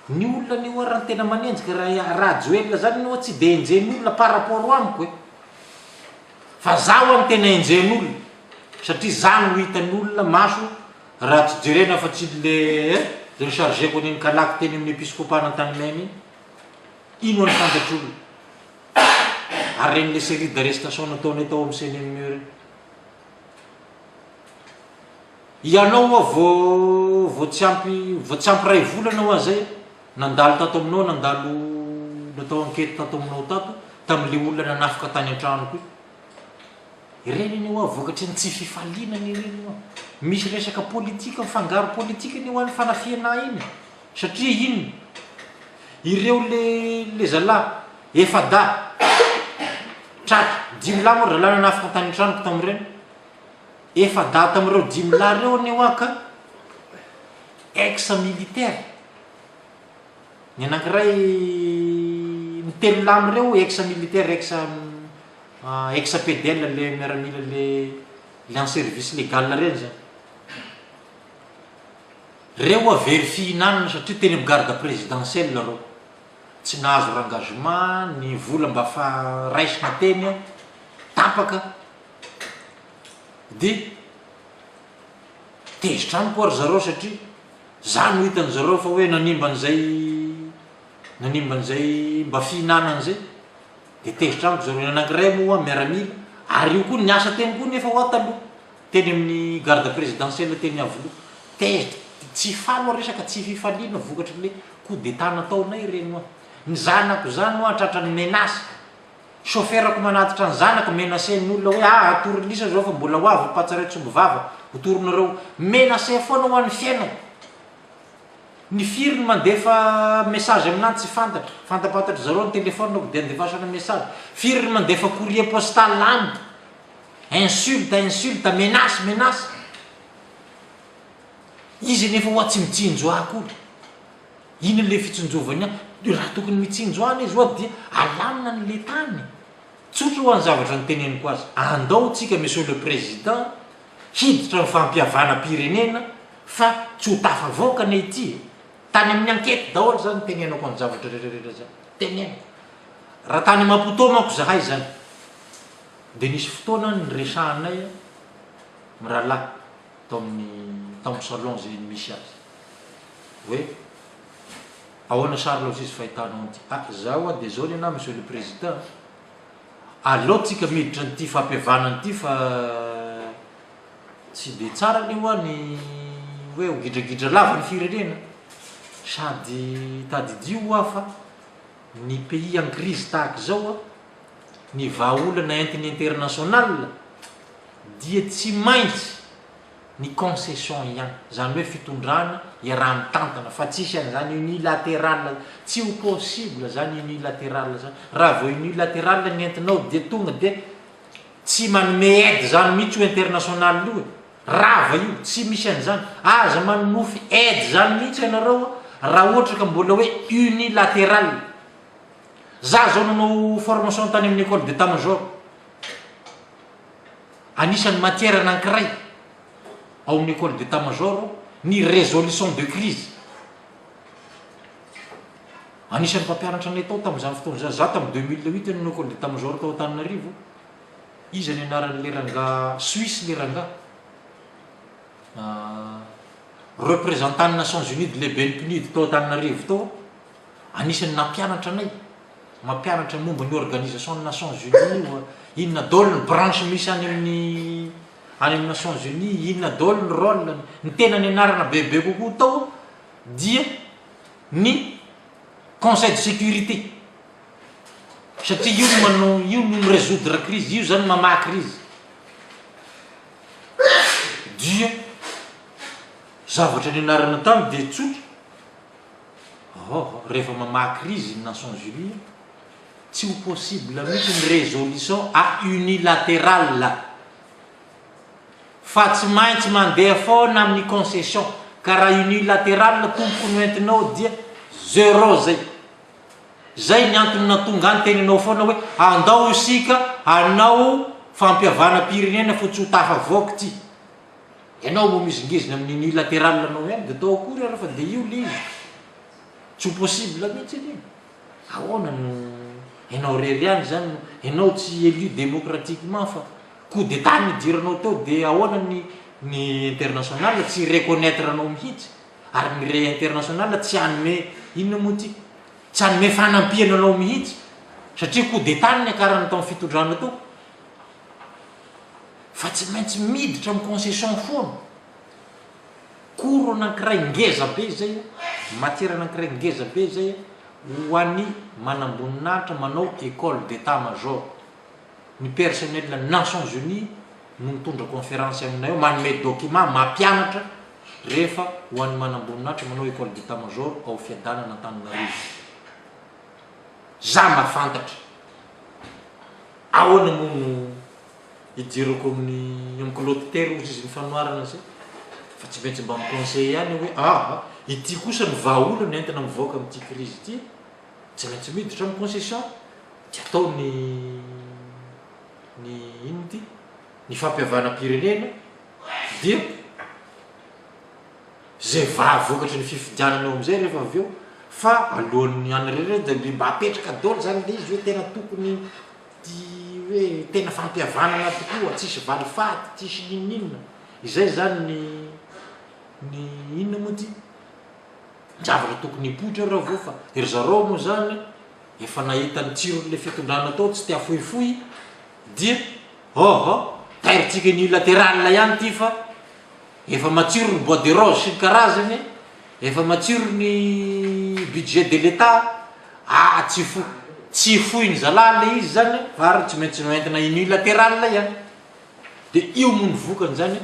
ny olona ny oa raha tena manenjika raha joelona zany ny oa tsy de enjen'olona par rapport amiko e fa zaho any tena enjen'olona satria za no hitan'olona maso raha tsy jerena fa tsy le chargeko aniny kalaky teny amin'ny episcopana Antanimena ino any fantatr'olona ary ren'le série d'arrestation nataony atao amin'ny CNME reny ianao oa vo tsy ampy ray volana oa zay nandalo tato aminao nandalo natao enquête tato aminao tato tam'le olona nanafika tany an-tranoko ireny ny oa vokatry ny tsy fifalinany ireny oa misy resaka politika mifangaro politika ny hoan'ny fanafiana iny satria ino ireo le zala efada tratra 10 lahy moa zala nanafika tany an-tranoko tam'ireny efada tam'ireo 10 lahy reo ny oaka ex militaire ny anankiray ny 3 lahy am'ireo ex militaire ex PDL le miaramila le en service légal reny zany reo a vérifienana satria teny amin'ny garde présidentielle reo tsy nahazo engagement ny vola mba fa raisina teny tapaka de tezitra amiko ary zareo satria za no hitany zareo fa hoe nanimba an'izay mba fihinanan'izay de tezitra amiko zareo anankiray moa miaramila ary io koa ny asa teny koa nefa ho taloha teny amin'ny garde présidentielle teny avoloha tezitra tsy falo resaka tsy fifaliana vokatry le coup d'état nataonay reny oa ny zanako zany oa tratrany menace chauffeurako manatitra ny zanako menacé ny olona hoe atorilisa zao fa mbola ho avy patsaretsomby vava hotoronareo menacé foana ho an'ny fiainako ny firy ny mandefa message aminany tsy fantapatatra zareo ny téléphone de andefasana message firy ny mandefa courrier postal amiko insulte menace izy nefa hoa tsy mitsinjo akory ino le fitsinjovany raha tokony mitsinjo any izy oa dia alamina n'le tany tsotra ho any zavatra ny teneniko azy andao tsika monsieur le président hiditra ny fampiavana pirenena fa tsy ho tafavoakana ity tany amin'ny enquête daholo zany tenenako any zavatra rehetrarehetra zany tenenako raha tany mampotômako zahay zany de nisy fotoana ny resahanay mirahalahy tao amin'ny salon zay misy azy hoe ahoana sarylao izy fahitanao anty zaho de zao nena monsieur le président aleo tsika miditra nyty fampiavanany ty fa tsy de tsara le hoa ny hoe hogidragidra lava ny firenena sady tadidio hoa fa ny pays en crise tahaka zao a ny vahaolana entiny international dia tsy maintsy ny concession ihany zany hoe fitondrana iaraha mitantana fa tsisy an'izany unilatéral tsy ho possible zany unilatéral zany raha vao unilatéral ny entinao de tonga de tsy manome aide zany mihitsy ho international io rava io tsy misy an'izany aza manofy aide zany mihitsy ianareo raha ohatra ka mbola hoe unilatéral za zao nanao formation tany amin'ny école d'état major anisan'ny matière anankiray ao amin'ny école d'état major ny résolution de crise anisan'ny mpampianatra anay tao tam'izany fotoana zany za tamy 2008 ny école d'état major tao Antananarivo izy ny anaran'le ranga Suisse le ranga représentant ny Nations Unies de le BNPNUD tao Antananarivo tao anisan'ny nampianatra anay mampianatra momba ny organisation ny Nations Unies inona daholo ny branche misy any amin'ny Nations Unies inona daholo ny rôle ny tena ny anarana bebe kokoa tao dia ny conseil de sécurité satria io no résoudre crise io zany mamaha crise dia zavatra ny anarana tamy de tsotra rehefa mamaha crise ny Nations Unies tsy ho possible mihitsy ny résolution a unilatéral fa tsy maintsy mandeha foana amin'ny concession ka raha unilatéral tompoko no entinao dia zéro zay ny antony natonga any teninao foana hoe andao isika anao fampiavana-pirenena fa tsy ho tafavoaka ty ianao mo mizingizina amin'ny unilatéral anao ihany de tao akory ara fa de io le izy tsy ho possible mihitsy iny ahoana no ianao rery zany ianao tsy élu démocratiquement fa coup d'état nidiranao teo de ahoana ny international tsy reconnaître anao mihitsy ary ny re international tsy anome inona moa ty tsy anome fanampiana anao mihitsy satria coup d'état ny akarany tao fitondrana teo fa tsy maintsy miditra amin'ny concession foana koro anankiray ngeza be zay matière anankiray ngeza be zay ho an'ny manamboninahitra manao école d'état major ny personnel Nations Unies no mitondra conférence aminay eo manome document mampianatra rehefa ho an'ny manamboninahitra manao école d'état major ao fiadanana Antananarivo za mahafantatra ahoana mono idirako amin'ny clôture ozy izy ny fanoarana zay fa tsy maintsy mba miconseil ihany hoe ity kosa ny vahaolana entina mivoaka amin'ity crise ity tsy maintsy miditra amin'ny concession tsy atao ny ino ty ny fampiavana-pirenena dia zay vokatry ny fifidianana eo amizay rehefa avy eo fa alohan'ny anyreny de mba apetraka daholo zany le izy hoe tena tokony ty hoe tena fampiavanana tokoa tsisy valifaty tsisy ninina izay zany ny inona moa ty zavatra tokony hipoitra raha vao fa ry zareo moa zany efa nahita ny tsiron'le fitondrana tao tsy tia fohifohy dia tairitsika unilatéral ihany ty fa efa matsiro ny bois de rose sy ny karazany efa matsiro ny budget de l'état tsy fohy ny zalala izy zany fa tsy maintsy entina unilatéral ihany de io moa ny vokany zany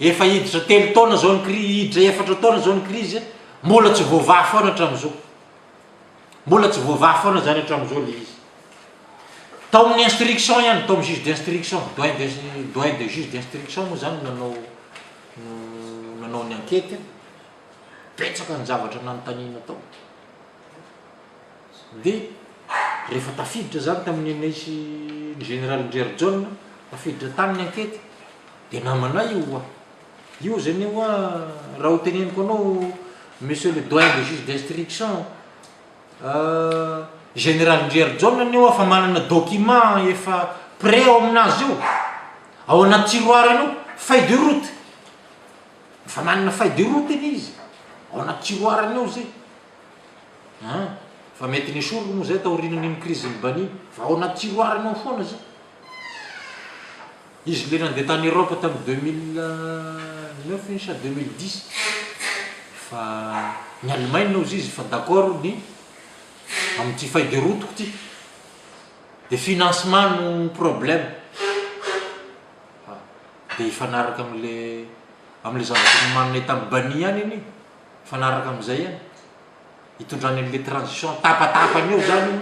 efa hiditra 3 taona zao ny hiditra 4 taona zao ny crise mbola tsy voavaha foana hatram'izao mbola tsy voavaha foana zany hatram'izao le izy tao amin'ny instruction ihany tao amin'ny juge d'instruction doyen de juge d'instruction moa zany nanao ny enquête petsaka ny zavatra nanontaniana tao de rehefa tafiditra zany tamin'ny naisy ny général Ndjery John tafiditra tamin'ny enquête de namanay io zany hoa raha ho teneniko anao monsieur le doyen de juge d'instruction général Ndjery John io fa manana document efa prêt ao aminazy io ao anaty tiroara anao feuille de route fa manana feuille de route iny izy ao anaty tiroara anao zay fa mety ny soroko moa zay taorinan'iny crise ny bani fa ao anaty tiroara anao foana zay izy le nandeha tany Europe tamin'ny 2009 iny sa 2010 fa ny Allemagne nao izy fa d'accord ny amin'ity feuille de route ty de financement no problème de ifanaraka am'le zavatra manana tamin'ny bani ihany iny ifanaraka am'izay ihany hitondrany an'le transition tapatapany eo zany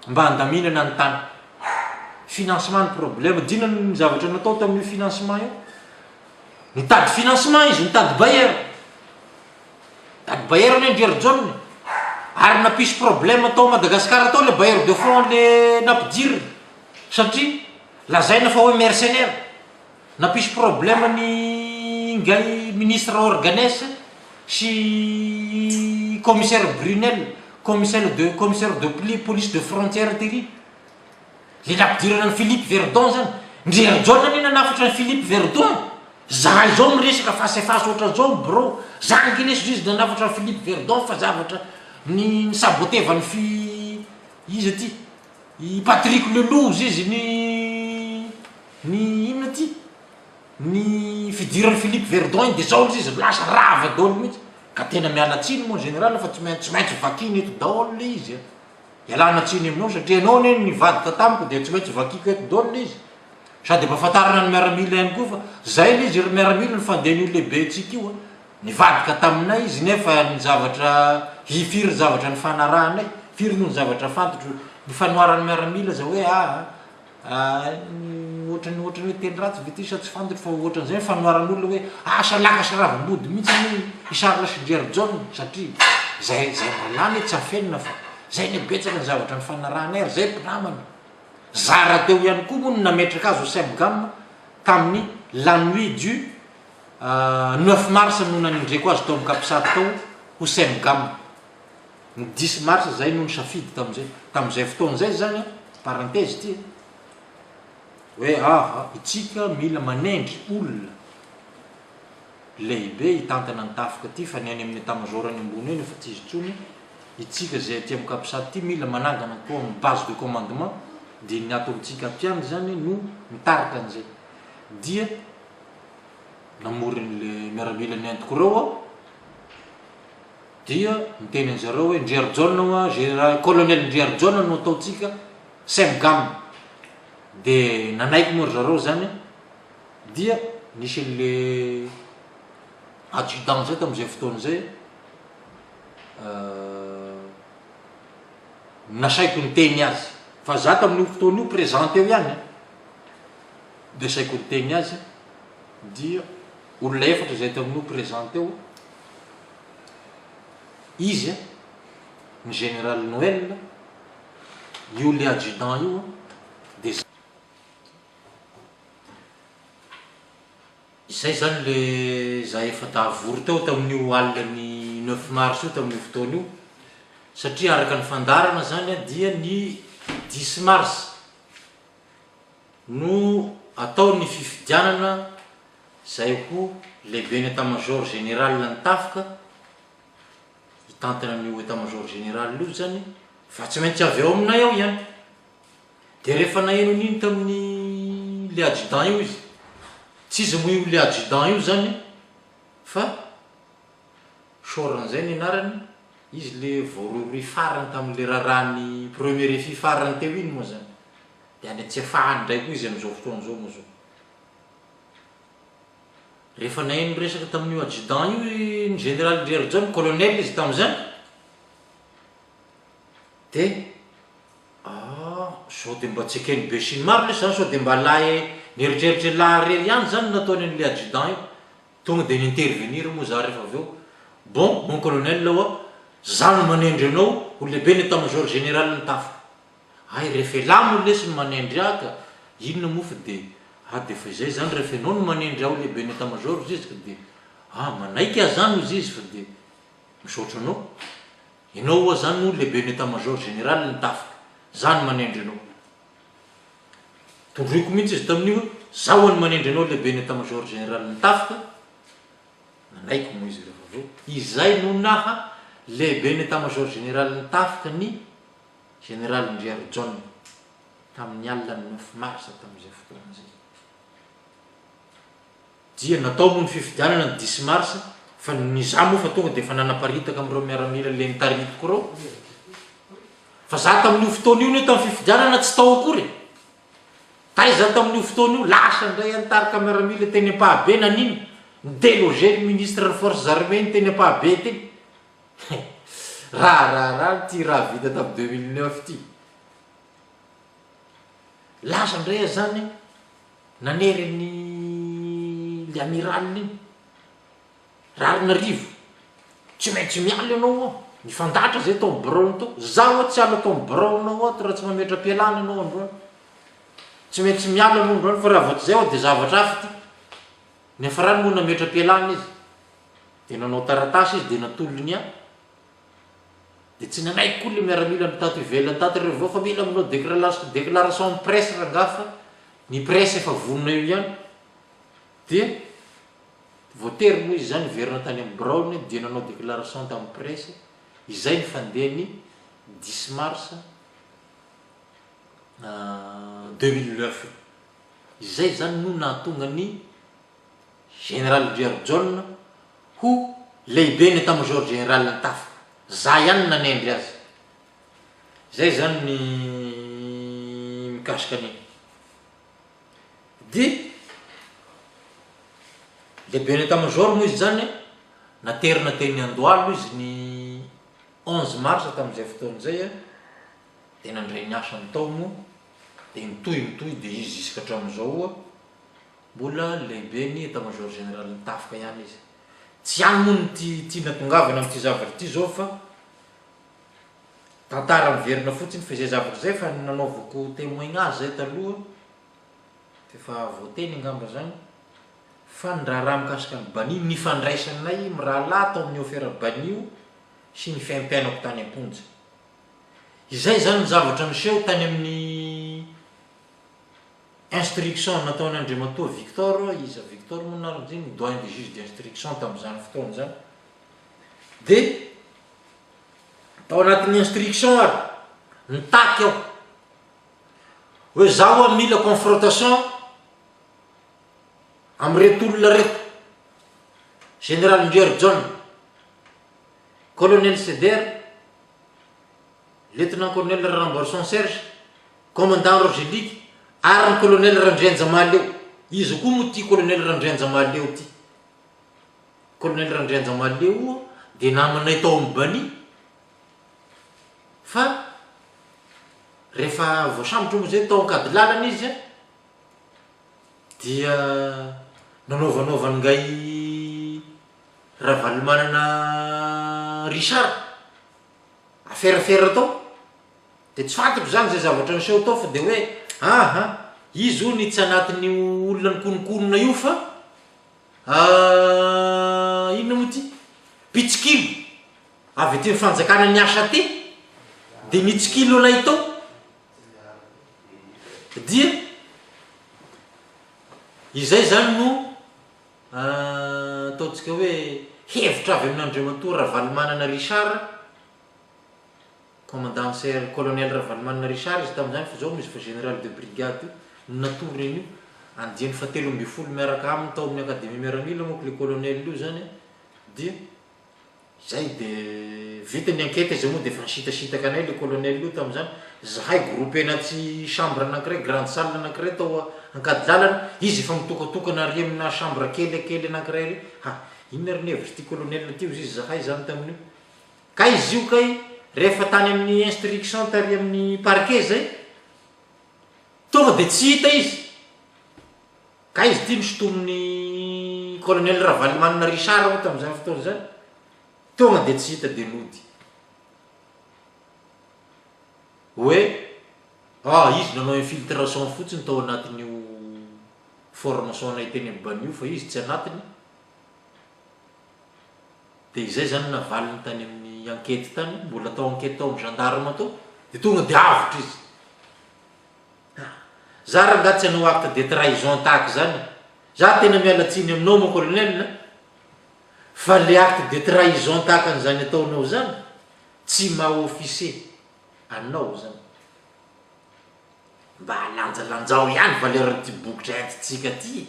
mba handaminana ny tany financement ny problème dinany ny zavatra natao tamin'io financement io nitady financement izy nitady bailleur ny Ndjery John ary napisy problème atao Madagascar atao le bailleur de fonds le nampidiriny satria lazaina fa hoe mercenaire napisy problème ny ngay ministre Organès sy commissaire Brunel commissaire de police de frontière tery le nampidirana ny Philippe Verdon zany Ndjery John ny nanafatra ny Philippe Verdon za izao miresaka fasefasy ohatran'izao bro za nginesy izy nanafatra ny Philippe Verdon fa zavatra ny sabotevany izy aty i Patrick Lelouze izy ny inona ty ny fidirany Philippe Verdon de zao izy lasa rava daholo mihitsy ka tena miala tsiny moa général fa tsy maintsy vakiny eto daholo le izy ialana tsiny aminao satria anao ne nivadika tamiko de tsy maintsy vakiko eto daholo le izy sady mba fatarana ny miaramila ihany koa fa zay le izy ry miaramila ny fandehan'io lehibe tsika io nivadika taminay izy nefa ny zavatra firy zavatra ny fanarahanay firy noho ny zavatra fantotro ny fanoarany miaramila za hoe ohatrany hoe teny ratsy ve ty sa tsy fantotro fa ohatran'izay fanoaran'olona hoe salaka sy ravim-body mihitsy Charles Ndjery John satria zay malany tsy afenina fa zay ny betsaka ny zavatra ny fanarahanay ary zay mpinamana zara teo ihany koa moa no nametraka azy au Semgam tamin'ny la nuit du 9 mars no nanindreko azy tao amin'ny Kapisaty tao ho Semgam ny 10 mars zay no ny safidy tam'izay fotoan'izay zany parenthèse ty hoe itsika mila manendry olona lehibe hitantana ny tafika ty fa ny any amin'ny état-major any ambony eny efa tsy izy tsony itsika zay aty amin'ny kapisady ty mila manangana koa amin'ny base de commandement de ny atolontsika ampiany zany no mitarika an'izay dia namorin'le miaramila ny antoko reo dia miteny an'zareo hoe Ndriary John général colonel Ndriary John no ataotsika semgam de nanaiky moa zareo zany dia nisy le adjudant zay tam'izay fotoan'izay nasaiko niteny azy fa za tamin'io fotoan'io présenté eo ihany de saiko niteny azy dia olona efatra zay tamin'io présenté eo izy ny général Noël io le adjudant io de izay zany le za efa tavory teo tamin'io alinany 9 mars io tamin'io fotoana io satria araka ny fandarana zany dia ny 10 mars no atao ny fifidianana zay ho lehibe ny état-major général ny tafika hitantana n'io état-major général io zany fa tsy maintsy avy eo aminay ao ihany de rehefa naheno an'iny tamin'ny le adjudant io izy tsy izy moa io le adjudant io zany fa soran'izay ny anarany izy le voarory farany tamin'le raharahan'ny premier refi farany teo iny moa zany de any tsy afahany ndraiky izy am'izao fotoan'izao moa zao rehefa naheno resaka tamin'io adjudant io ny général Ndriary John colonel izy tam'izany de sao de mba tsy ekeny be sy ny maro le zany sao de mba lahy nieritreritra laharery ihany zany nataony an'le adjudant io tonga de nintervenir moa za rehefa avy eo bon mon colonel oa za no manendry anao ho lehibe ny état-major général ny tafika ay rehefa elamo lesy ny manendry aka inona moa fa de defa izay zany rehefa anao no manendry ao lehibe ny état-major zizika de manaiky a zany izy izy fa de misaotra anao ianao oa zany no lehibe ny état-major général ny tafika za no manendry anao tondroiko mihitsy izy tamin'io zaho ny manendry anao lehibe ny état-major général ny tafika nanaiky moa izy rehefa aveo izay no naha lehibe ny état-major général ny tafika ny général Ndriary John tamin'ny alina ny 9 mars tamin'izay fotoan'izay dia natao moa ny fifidianana ny 10 mars fa ny za moa fa tonga de fa nanaparitaka am'ireo miaramila le nitaritiko reo fa za tamin'io fotoana io ne tamin'ny fifidianana tsy tao akory taiza tamin'io fotoana io lasa ndray antarika miaramila teny ampahabe naniny déloger le ministre forces armées ny teny ampahabe teny raha ty raha vita tamin'ny 2009 ty lasa ndray zany nanery ny le amiral iny Rarinarivo tsy maintsy miala ianao ny fandatra zay tao Brown to za oa tsy ala tao Brown oa raha tsy mametra pialana ianao androany tsy maintsy miala anao androany fa raha voaty zay oa de zavatra hafa ty ny afarany moa nametra pialana izy de nanao taratasy izy de natolony a de tsy nanaiky koa le miaramila ny tato ivelany tato reo vao fa mila aminao déclaration ny presse rangafa ny presse efa vonona io ihany de voatery moa izy zany verina tany amin'ny Brown dia nanao déclaration tamin'ny presse izay ny fandehany 10 mars 2009 izay zany no nahatonga ny général Ndriary John ho lehibe ny état-major général ny tafika za ihany nanendry azy zay zany ny mikasika an'iny de lehibe ny état-major moa izy zany naterina teny Andohalo izy ny 11 mars tamin'izay fotoan'izay de nandray ny asany tao moa de mitohy de izy isaka hatramin'izao mbola lehibe ny état-major général ny tafika ihany izy tsy ihany moa ny ty natongavana am'ty zavatra ty zao fa tantara miverina fotsiny fa izay zavatra zay fa nanaovako témoignage zay taloha efa voateny angamba zany fa ny raharaha mikasika ny bani ny fandraisanay mirahalahy tao amin'ny offert bani io sy ny fiaim-piainako tany amponja izay zany ny zavatra miseho tany amin'ny instruction nataon'Andriamatoa Victor izy Victor monariziny doyen de juge d'instruction tamin'izany fotoana zany de tao anatin'ny instruction ary nitaky aho hoe zaho mila confrontation am'reto olona reto général Ndier John, colonel Seder, lieutenant-colonel Ramborson Serge, commandant Roger Lick, ary ny colonel Randrianza Maleo. Izy koa moa ty colonel Randrianza Maleo ty. Colonel Randrianza Maleo de namanay tao amin'ny Bany. Fa rehefa voasambotra moa zay tao ankady lalana izy dia nanaovanovany ngay Ravalomanana Richard aferafera tao de tsy fantako zany zay zavatra niseho tao fa de hoe izy io ny tsy anatin'ny olona ny konokonona io fa inona moa ty pitsikilo avy ty fanjakana ny asa ty de mitsikilo anay tao dia izay zany no ataontsika hoe hevitra avy amin'Andriamatoa Ravalomanana Richard, commandant ser colonel Ravalomanana Richard izy tamin'izany fa zao misy fa général de brigade natory io andiany fa 13 miaraka aminy tao amin'ny akademie miaramila moa le colonel io zany dia zay de vita ny enquête izy moa de fa nisitasitaka anay le colonel io tamin'izany zahay groupe anaty chambre anankiray grande salle anankiray tao ankady lalana izy efa mitokatokana ary amina chambre kelykely anankiray ry inona ary ny hevitry ty colonel ty izy zahay zany tamin'io ka izy io kay rehefa tany amin'ny instruction tary amin'ny parquet zay tonga de tsy hita izy ka izy ty nisotomin'ny colonel Ravalomanana Richard tamin'izany fotoana zany tonga de tsy hita de nody hoe izy nanao infiltration fotsiny tao anatin'io formation anay teny amin'ny Bany io fa izy tsy anatiny de izay zany navaliny tany amin'ny enquête tany mbola tao enquête tao amin'ny gendarme tao de tonga de avitra izy za raha ngatsy anao acte de trahison tahaka zany za tena mialatsiny aminao mon colonel fa le acte de trahison tahaka an'izany ataonao zany tsy maha-officier anao zany mba lanjalanjao ihany valeur ty bokotra entitsika ty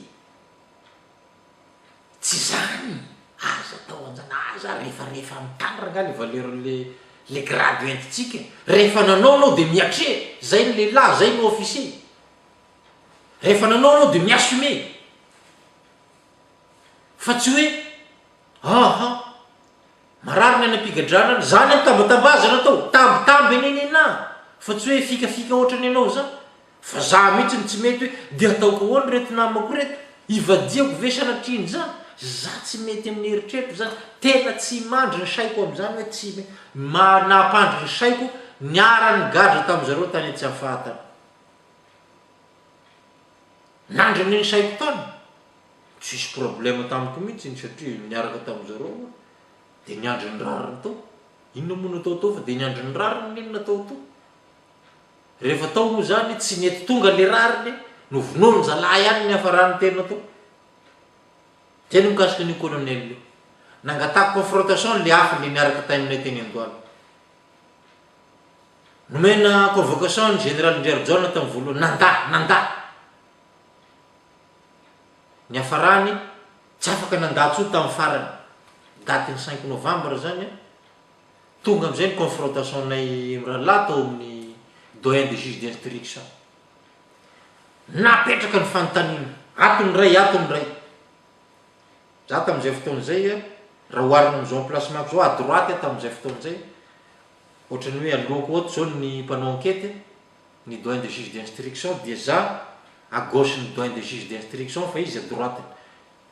tsy zany aza tao anjana aza rehefa mitandra nga le valeur le grade entitsika rehefa nanao anao de miatre zay ny lehilahy zay ny officier rehefa nanao anao de miassume fa tsy hoe marary ny anam-pigadrana zany amtambatambazana tao tambitamby enenena fa tsy hoe fikafika ohatrany anao zany fa za mihitsy ny tsy mety hoe de ataoko ahoany reto namako reto ivadiako ve sanatriny zany za tsy mety amin'ny eritreritro zany tena tsy mandry ny saiko am'izany hoe tsy napandry ny saiko niara-ny gadra tam'zareo tany tsy afahatany nandry ny saiko tany tsisy problème tamiko mihitsy ny satria niaraka tam'zareo de niandry ny rariny tao inona moa natao tao fa de niandry ny rariny nino natao tao rehefa tao moa zany tsy nety tonga le rariny no vonono zalahy ihany ny hafarany tena tao teny mikasika ny colonel io nangatako confrontation le hafa le niaraka taminay teny Andohalo nomena convocation ny général Ndier John tamin'ny voalohany nanda ny hafarany tsy afaka nandatso tamin'ny farany daty ny 5 novembre zany tonga am'izay ny confrontation nay rahalahy tao amin'ny doyen de juge d'instruction napetraka ny fanontaniana atony ray za tamin'izay fotoana zay raha oharina am'izao emplacement zao à droite tamin'izay fotoana zay ohatrany hoe alohako ohaty zao ny mpanao enquête ny doyen de juge d'instruction dia za à gauche ny doyen de juge d'instruction fa izy à droite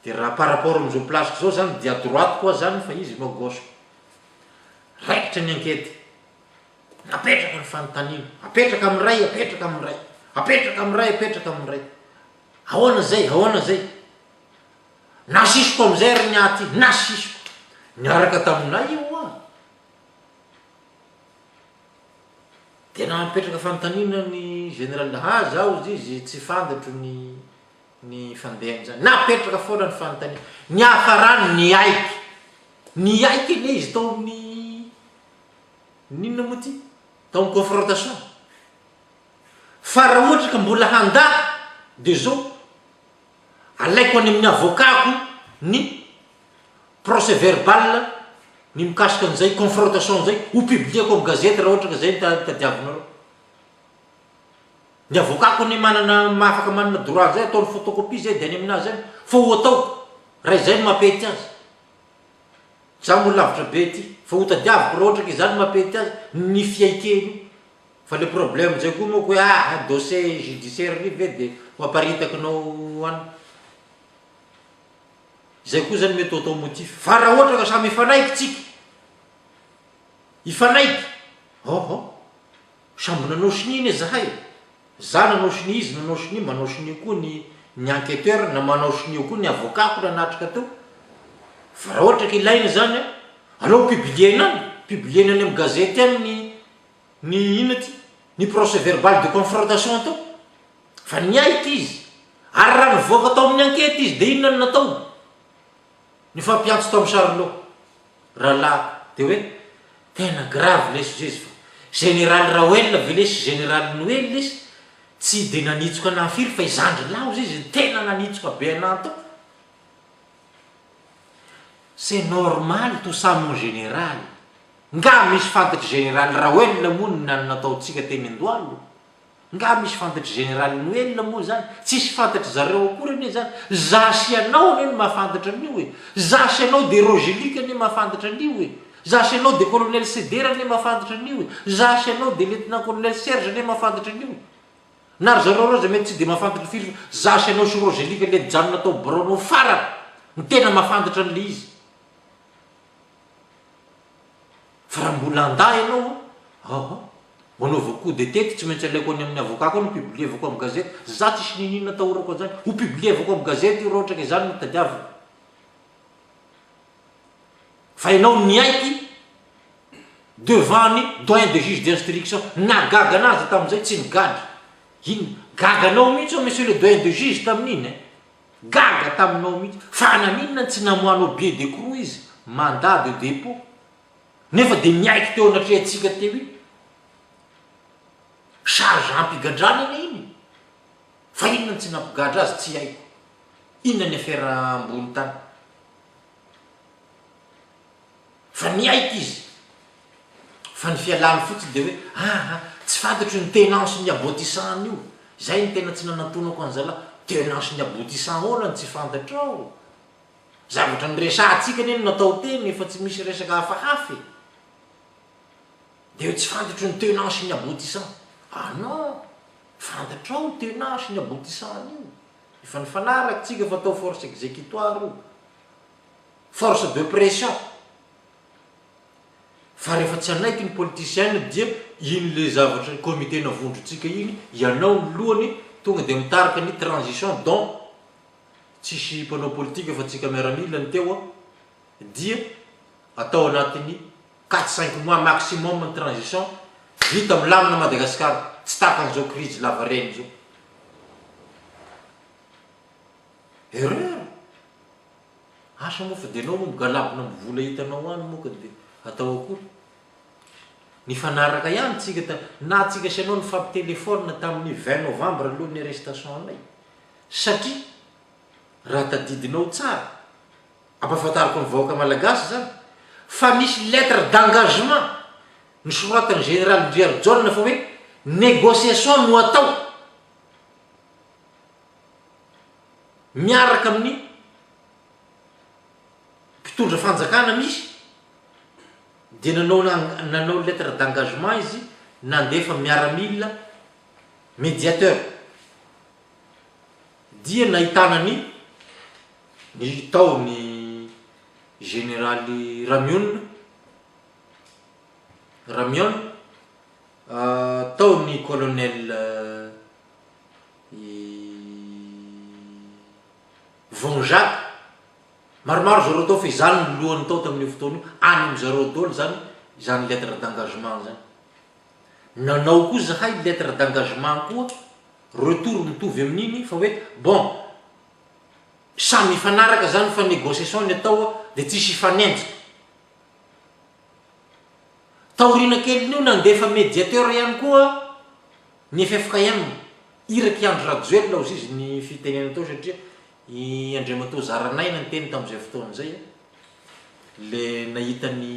de raha par rapport am'izao placeko zao zany dia à droite koa zany fa izy mo gauche raikitra ny enquête napetraka ny fanontaniana apetraka am'ray apetraka am'ray ahoana zay nasisiko am'izay ry niaty nasisiko niaraka taminay io tena mipetraka fantanina ny général zaho izy tsy fantatro ny fandehany zany napetraka foana ny fanontaniana ny hafarany ny aiky le izy tao amin'ny ninona moa ty tao amin'ny confrontation fa raha ohatra ka mbola handa de zao alaiko any amin'ny avokako ny procès verbal ny mikasika an'izay confrontation zay ho publieko amin'ny gazety raha ohatra ka zay tadiavinareo ny avokako ny manana mahafaka manana droit zay ataony photocopie zay de any aminazy zany fa ho ataoko raha izay no mampety azy za moa lavitra be ty fa ho tadiaviko raha ohatra ka izany mampety azy ny fiaikeny fa le problème zay koa moa hoe dossier judiciaire ry ve de mamparitakakinao any zay koa zany mety atao motif fa raha ohatra ka samy ifanaiky tsika ifanaiky samby nanao sininy zahay za nanao sini izy nanao sini manao sini koa ny enquêteur na manao sini koa ny avokako nanatrika teo fa raha ohatra ka ilaina zany alao publienany amin'ny gazety any ny ina ty ny procès verbal de confrontation tao fa ny aiky izy ary raha nivoaka tao amin'ny enquête izy de inona ny natao ny fampiantso tao amin'ny sarilo rahalahy de hoe tena grave le sujet fa général Raoel velesy général Noel lesy tsy de nanitsoka anafiry fa izandry lao izy tena nanitsoka be anato c'est normal tout ça mon général nga misy fantatry général Raoel moa ny nataotsika teny Andohalo nga misy fantatry général Noel moa zany tsisy fantatry zareo akory ane zany zasy anao ane mahafantatra an'io e zasy anao de Rogelika ane mahafantatra an'io e zasy anao de colonel Sedera ane mahafantatra an'io e zasy anao de lieutenant colonel Serge ane mahafantatra an'io nary zareo roza mety tsy de mahafantatra firy zasy anao sy Rogelika le janona atao Brono farany ny tena mahafantatra an'le izy fa raha mbola anda ianao manao voco de tety tsy maintsy alaiko any amin'ny avokako no publie avako amin'ny gazety za tsisy ninina atahorako zany ho publie avako amin'ny gazety io raha ohatra ka zany no tadiavina fa ianao ny aiky devant ny doyen de juge d'instruction nagaga anazy tamin'izay tsy nigadra ino gaganao mihitsy monsieur le doyen de juge tamin'iny gaga taminao mihitsy fa naninona tsy namoanao be de croix izy mandat de dépôt nefa de miaiky teo anatrehantsika teo iny charge ampigadrana iny fa inona tsy nampigadra azy tsy haiko inona ny affaire ambony tany fa ny aiky izy fa ny fialany fotsy de hoe tsy fantatro ny tenance ny aboutissant io zay ny tena tsy nanantonako an'zala tenance ny aboutissant hoana ny tsy fantatrao zavatra ny resatsika ane no natao teny efa tsy misy resaka hafahafy de hoe tsy fantatro ny tenance ny aboutissant non fantatrao tenance ny aboutissant io efa ny fanaraky tsika fa atao force exécutoire io force de pression fa rehefa tsy anaiky ny politicien dia iny le zavatra comité navondrotsika iny ianao ny lohany tonga de mitarika ny transition donc tsisy mpanao politique fa tsika miaramila ny teo dia atao anatin'ny 4-5 mois maximum ny transition vita milamina Madagascar tsy takan'izao crise lava reny zao erreur asa moa fa de anao moa migalabona mivola hitanao any moa ka de atao akory ny fanaraka ihany tsika na tsika sy anao ny fampitelefona tamin'ny 20 novembre aloha ny arrestation anay satria raha tadidinao tsara ampahafantariko ny vahoaka malagasy zany fa misy lettre d'engagement nisoratany général Ndriary John fa hoe négociation no atao miaraka amin'ny mpitondra fanjakana misy de nanao lettre d'engagement izy nandefa miaramila médiateur dia nahitana ny tao ny général Ramion tao ny colonel Von Jacques maromaro zareo tao fa izany ny lohany tao tamin'io fotoana io any amin'ny zareo dolo zany lettre d'engagement zany nanao koa zahay lettre d'engagement koa retour mitovy amin'iny fa hoe bon samy ifanaraka zany fa négociation ny atao de tsisy ifanenjika taorina keliny io nandefa médiateur ihany koa ny FFKM iraky andro Rajoelina lao izy ny fitenena tao satria i Andriamatoa Zaranaina ny teny tamin'izay fotoan'izay le nahitany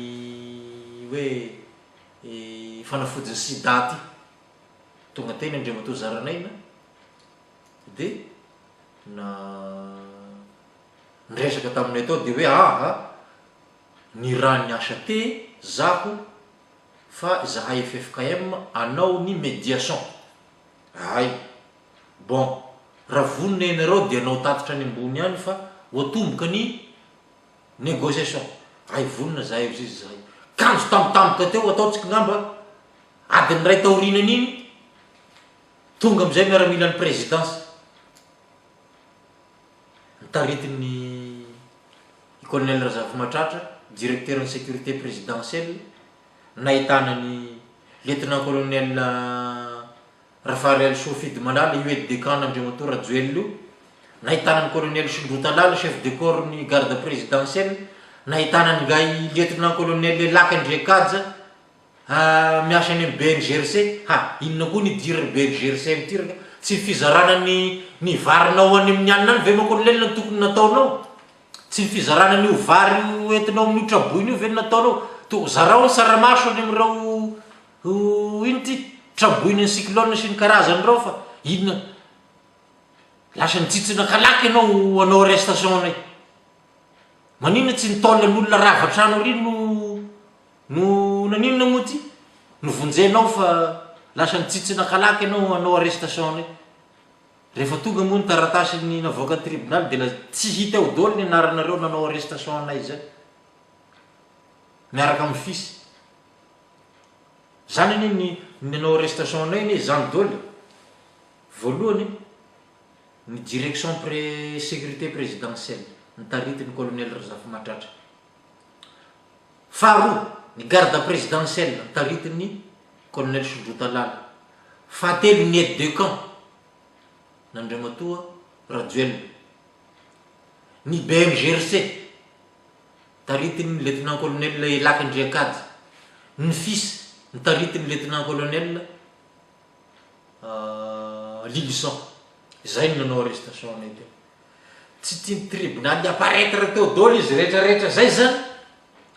hoe fanafodiny sida ty tonga teny Andriamatoa Zaranaina de nresaka taminay tao de hoe ny raha ny asa te zako fa zahay FFKM anao ny médiation bon raha vonina ianareo de anao tatitra any ambony any fa hoatomboka ny négociation vonina zahay izy zahay kanjo tampotampoka teo ataotsika ngamba adiny ray taorinany iny tonga amizay miaramila ny présidence nitaritiny colonel Razafy-Matratra directeur ny sécurité présidentielle nahitanany lieutenant colonel Rafael Sofidy Malala io aide de camp Andriamatoa Rajoelina io nahitanany colonel Sondrotalala chef de corps ny garde présidentielle nahitanany gay lieutenant colonel Laka Ndrekaja miasa any amin'ny BNGRC inona koa ny dire BNGRC amity raka tsy fizarana ny varinao any amin'ny anina any ve ma colonel ny tokony nataonao tsy fizarana ny vary entinao amin'ny traboiny io ve nataonao to zarao ny saramaso any amin'ireo ino ty traboiny ny cyclone sy ny karazany rao fa inona lasa nitsitsina kalaky anao arrestation anay manina tsy nitaona n'olona ravatrano ry no naninona moa ty novonjenao fa lasa nitsitsina kalaky anao arrestation anay rehefa tonga moa ny taratasy ny navoaka tribunal de la tsy hita eo dolo ny anaranareo nanao arrestation anay zay miaraka amin'ny fisy zany any nanao arrestation anay iny zany dolo voalohany ny direction sécurité présidentielle nitaritiny colonel Razafy-Matratra faharoa ny garde présidentielle nitaritiny colonel Sondrotalala fahatelo ny aide de camp n'Andriamatoa Rajoelina ny BNGRC taritiny lieutenant colonel Laka Ndrekaja ny FIS nitaritiny lieutenant colonel Lilison zay ny nanao arrestation anay teo tsy tiany tribunal apparaître teo dolo izy rehetrarehetra zay zany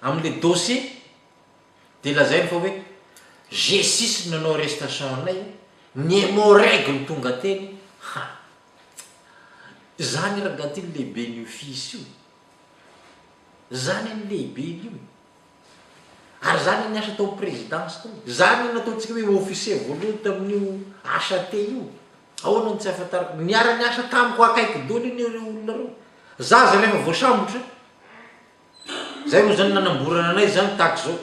amin'le dossier de lazainy fa hoe G6 nanao arrestation anay ny hémorrague tonga teny zany raha gaty ny lehibe ny office io zany ny lehibe io ary zany ny asa tao présidence tao zany nataontsika hoe officier voalohany tamin'io asa te io ahoana ny tsy afantarako niara ny asa tamiko akaiky dolo iny ireo olona reo zaza rehefa voasambotra zay moa zany nanamborana anay zany taky zao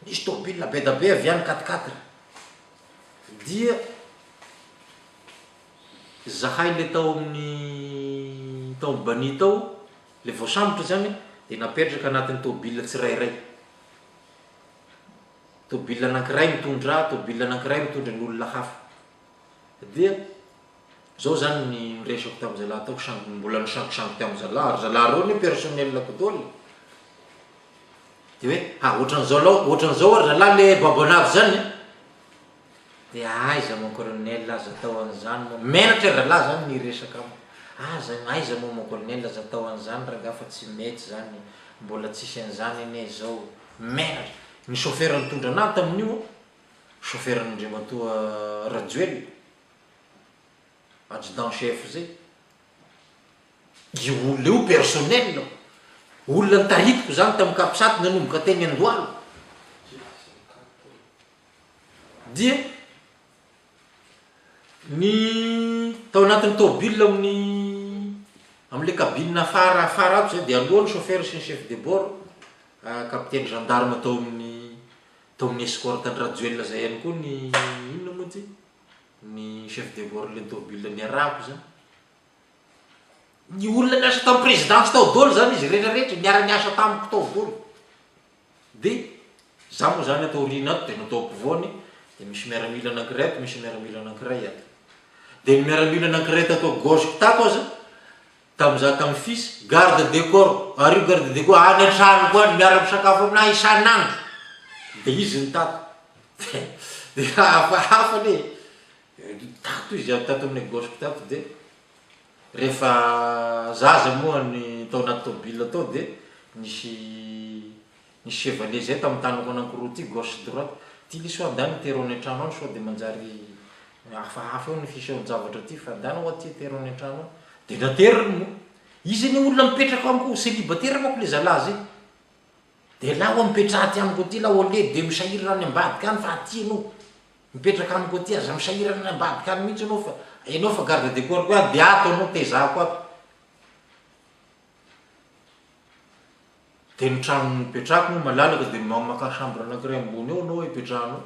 nisy tobile be da be avy any 4x4 dia zahay le tao amin'ny tao bani tao le voasambotra zany de napetraka anatin'ny tobile tsirairay tobile anankiray mitondra tobile anankiray mitondra ny olona hafa dia zao zany ny resako tamin'ny zalahy tao mbola nisangisangy tamin'ny zalahy ary zalahy reo ny personnel kodolo de hoe ohatran'izao ary zalahy le babonavy zany de aiza mon colonel aza tao an'izany menatra zalahy zany ny resaka aiza moa mon colonel aza tao an'izany raha fa tsy mety zany mbola tsisy an'izany ane zao menatra ny chauffeur nitondra anahy tamin'io chauffeur n'Andriamatoa Rajoelina adjudant chef zay io olona io personnel olona nitaritiko zany tamin'ny Kapisaty nanomboka teny Andohalo dia ny tao anatin'ny tobile amin'le cabine afara ato zay de aloha ny chauffeur sy ny chef de bord capitaine gendarme tao amin'ny escorte ny Rajoelina zay ihany koa ny inona moa ty ny chef de bord le tobile ny arako zany ny olona niasa tamin'ny présidence tao dolo zany izy rehetrarehetra niara niasa tamiko tao dolo de za moa zany atao rina ato de natao ampovoany de misy miaramila anankiray ato misy miaramila anankiray ato de ny miaramila anankiray tatao gauche tako aza tam'za tamy fils garde de corps ario garde de corps any an-trano koa miara-misakafo aminahy isan'andro de izy ny tato de hafahafa le tato izy tato amin'ny gauche tato de rehefa zaza moa ny tao anaty tôbile atao de nisy chevalier zay tamy tanako anankiroa ty gauche droite ty le so andany tero any an-trano any so de manjary hafahafa eo ny fiseho zavatra ty fa andany ho ty tero any an-trano de nateriny moa izy ny olona mipetraka amiko célibataire mako le zalazy de la ho mipetraha ty amiko ty la ole de misahirana any ambadika any fa aty anao mipetraka amiko ty aza misahirana any ambadika any mihitsy anao fa enao fa garde de corps koa de ato anao tezako ato de ny trano mipetrahako moa malalaka de maka chambre anankiray ambony eo anao hipetrahanao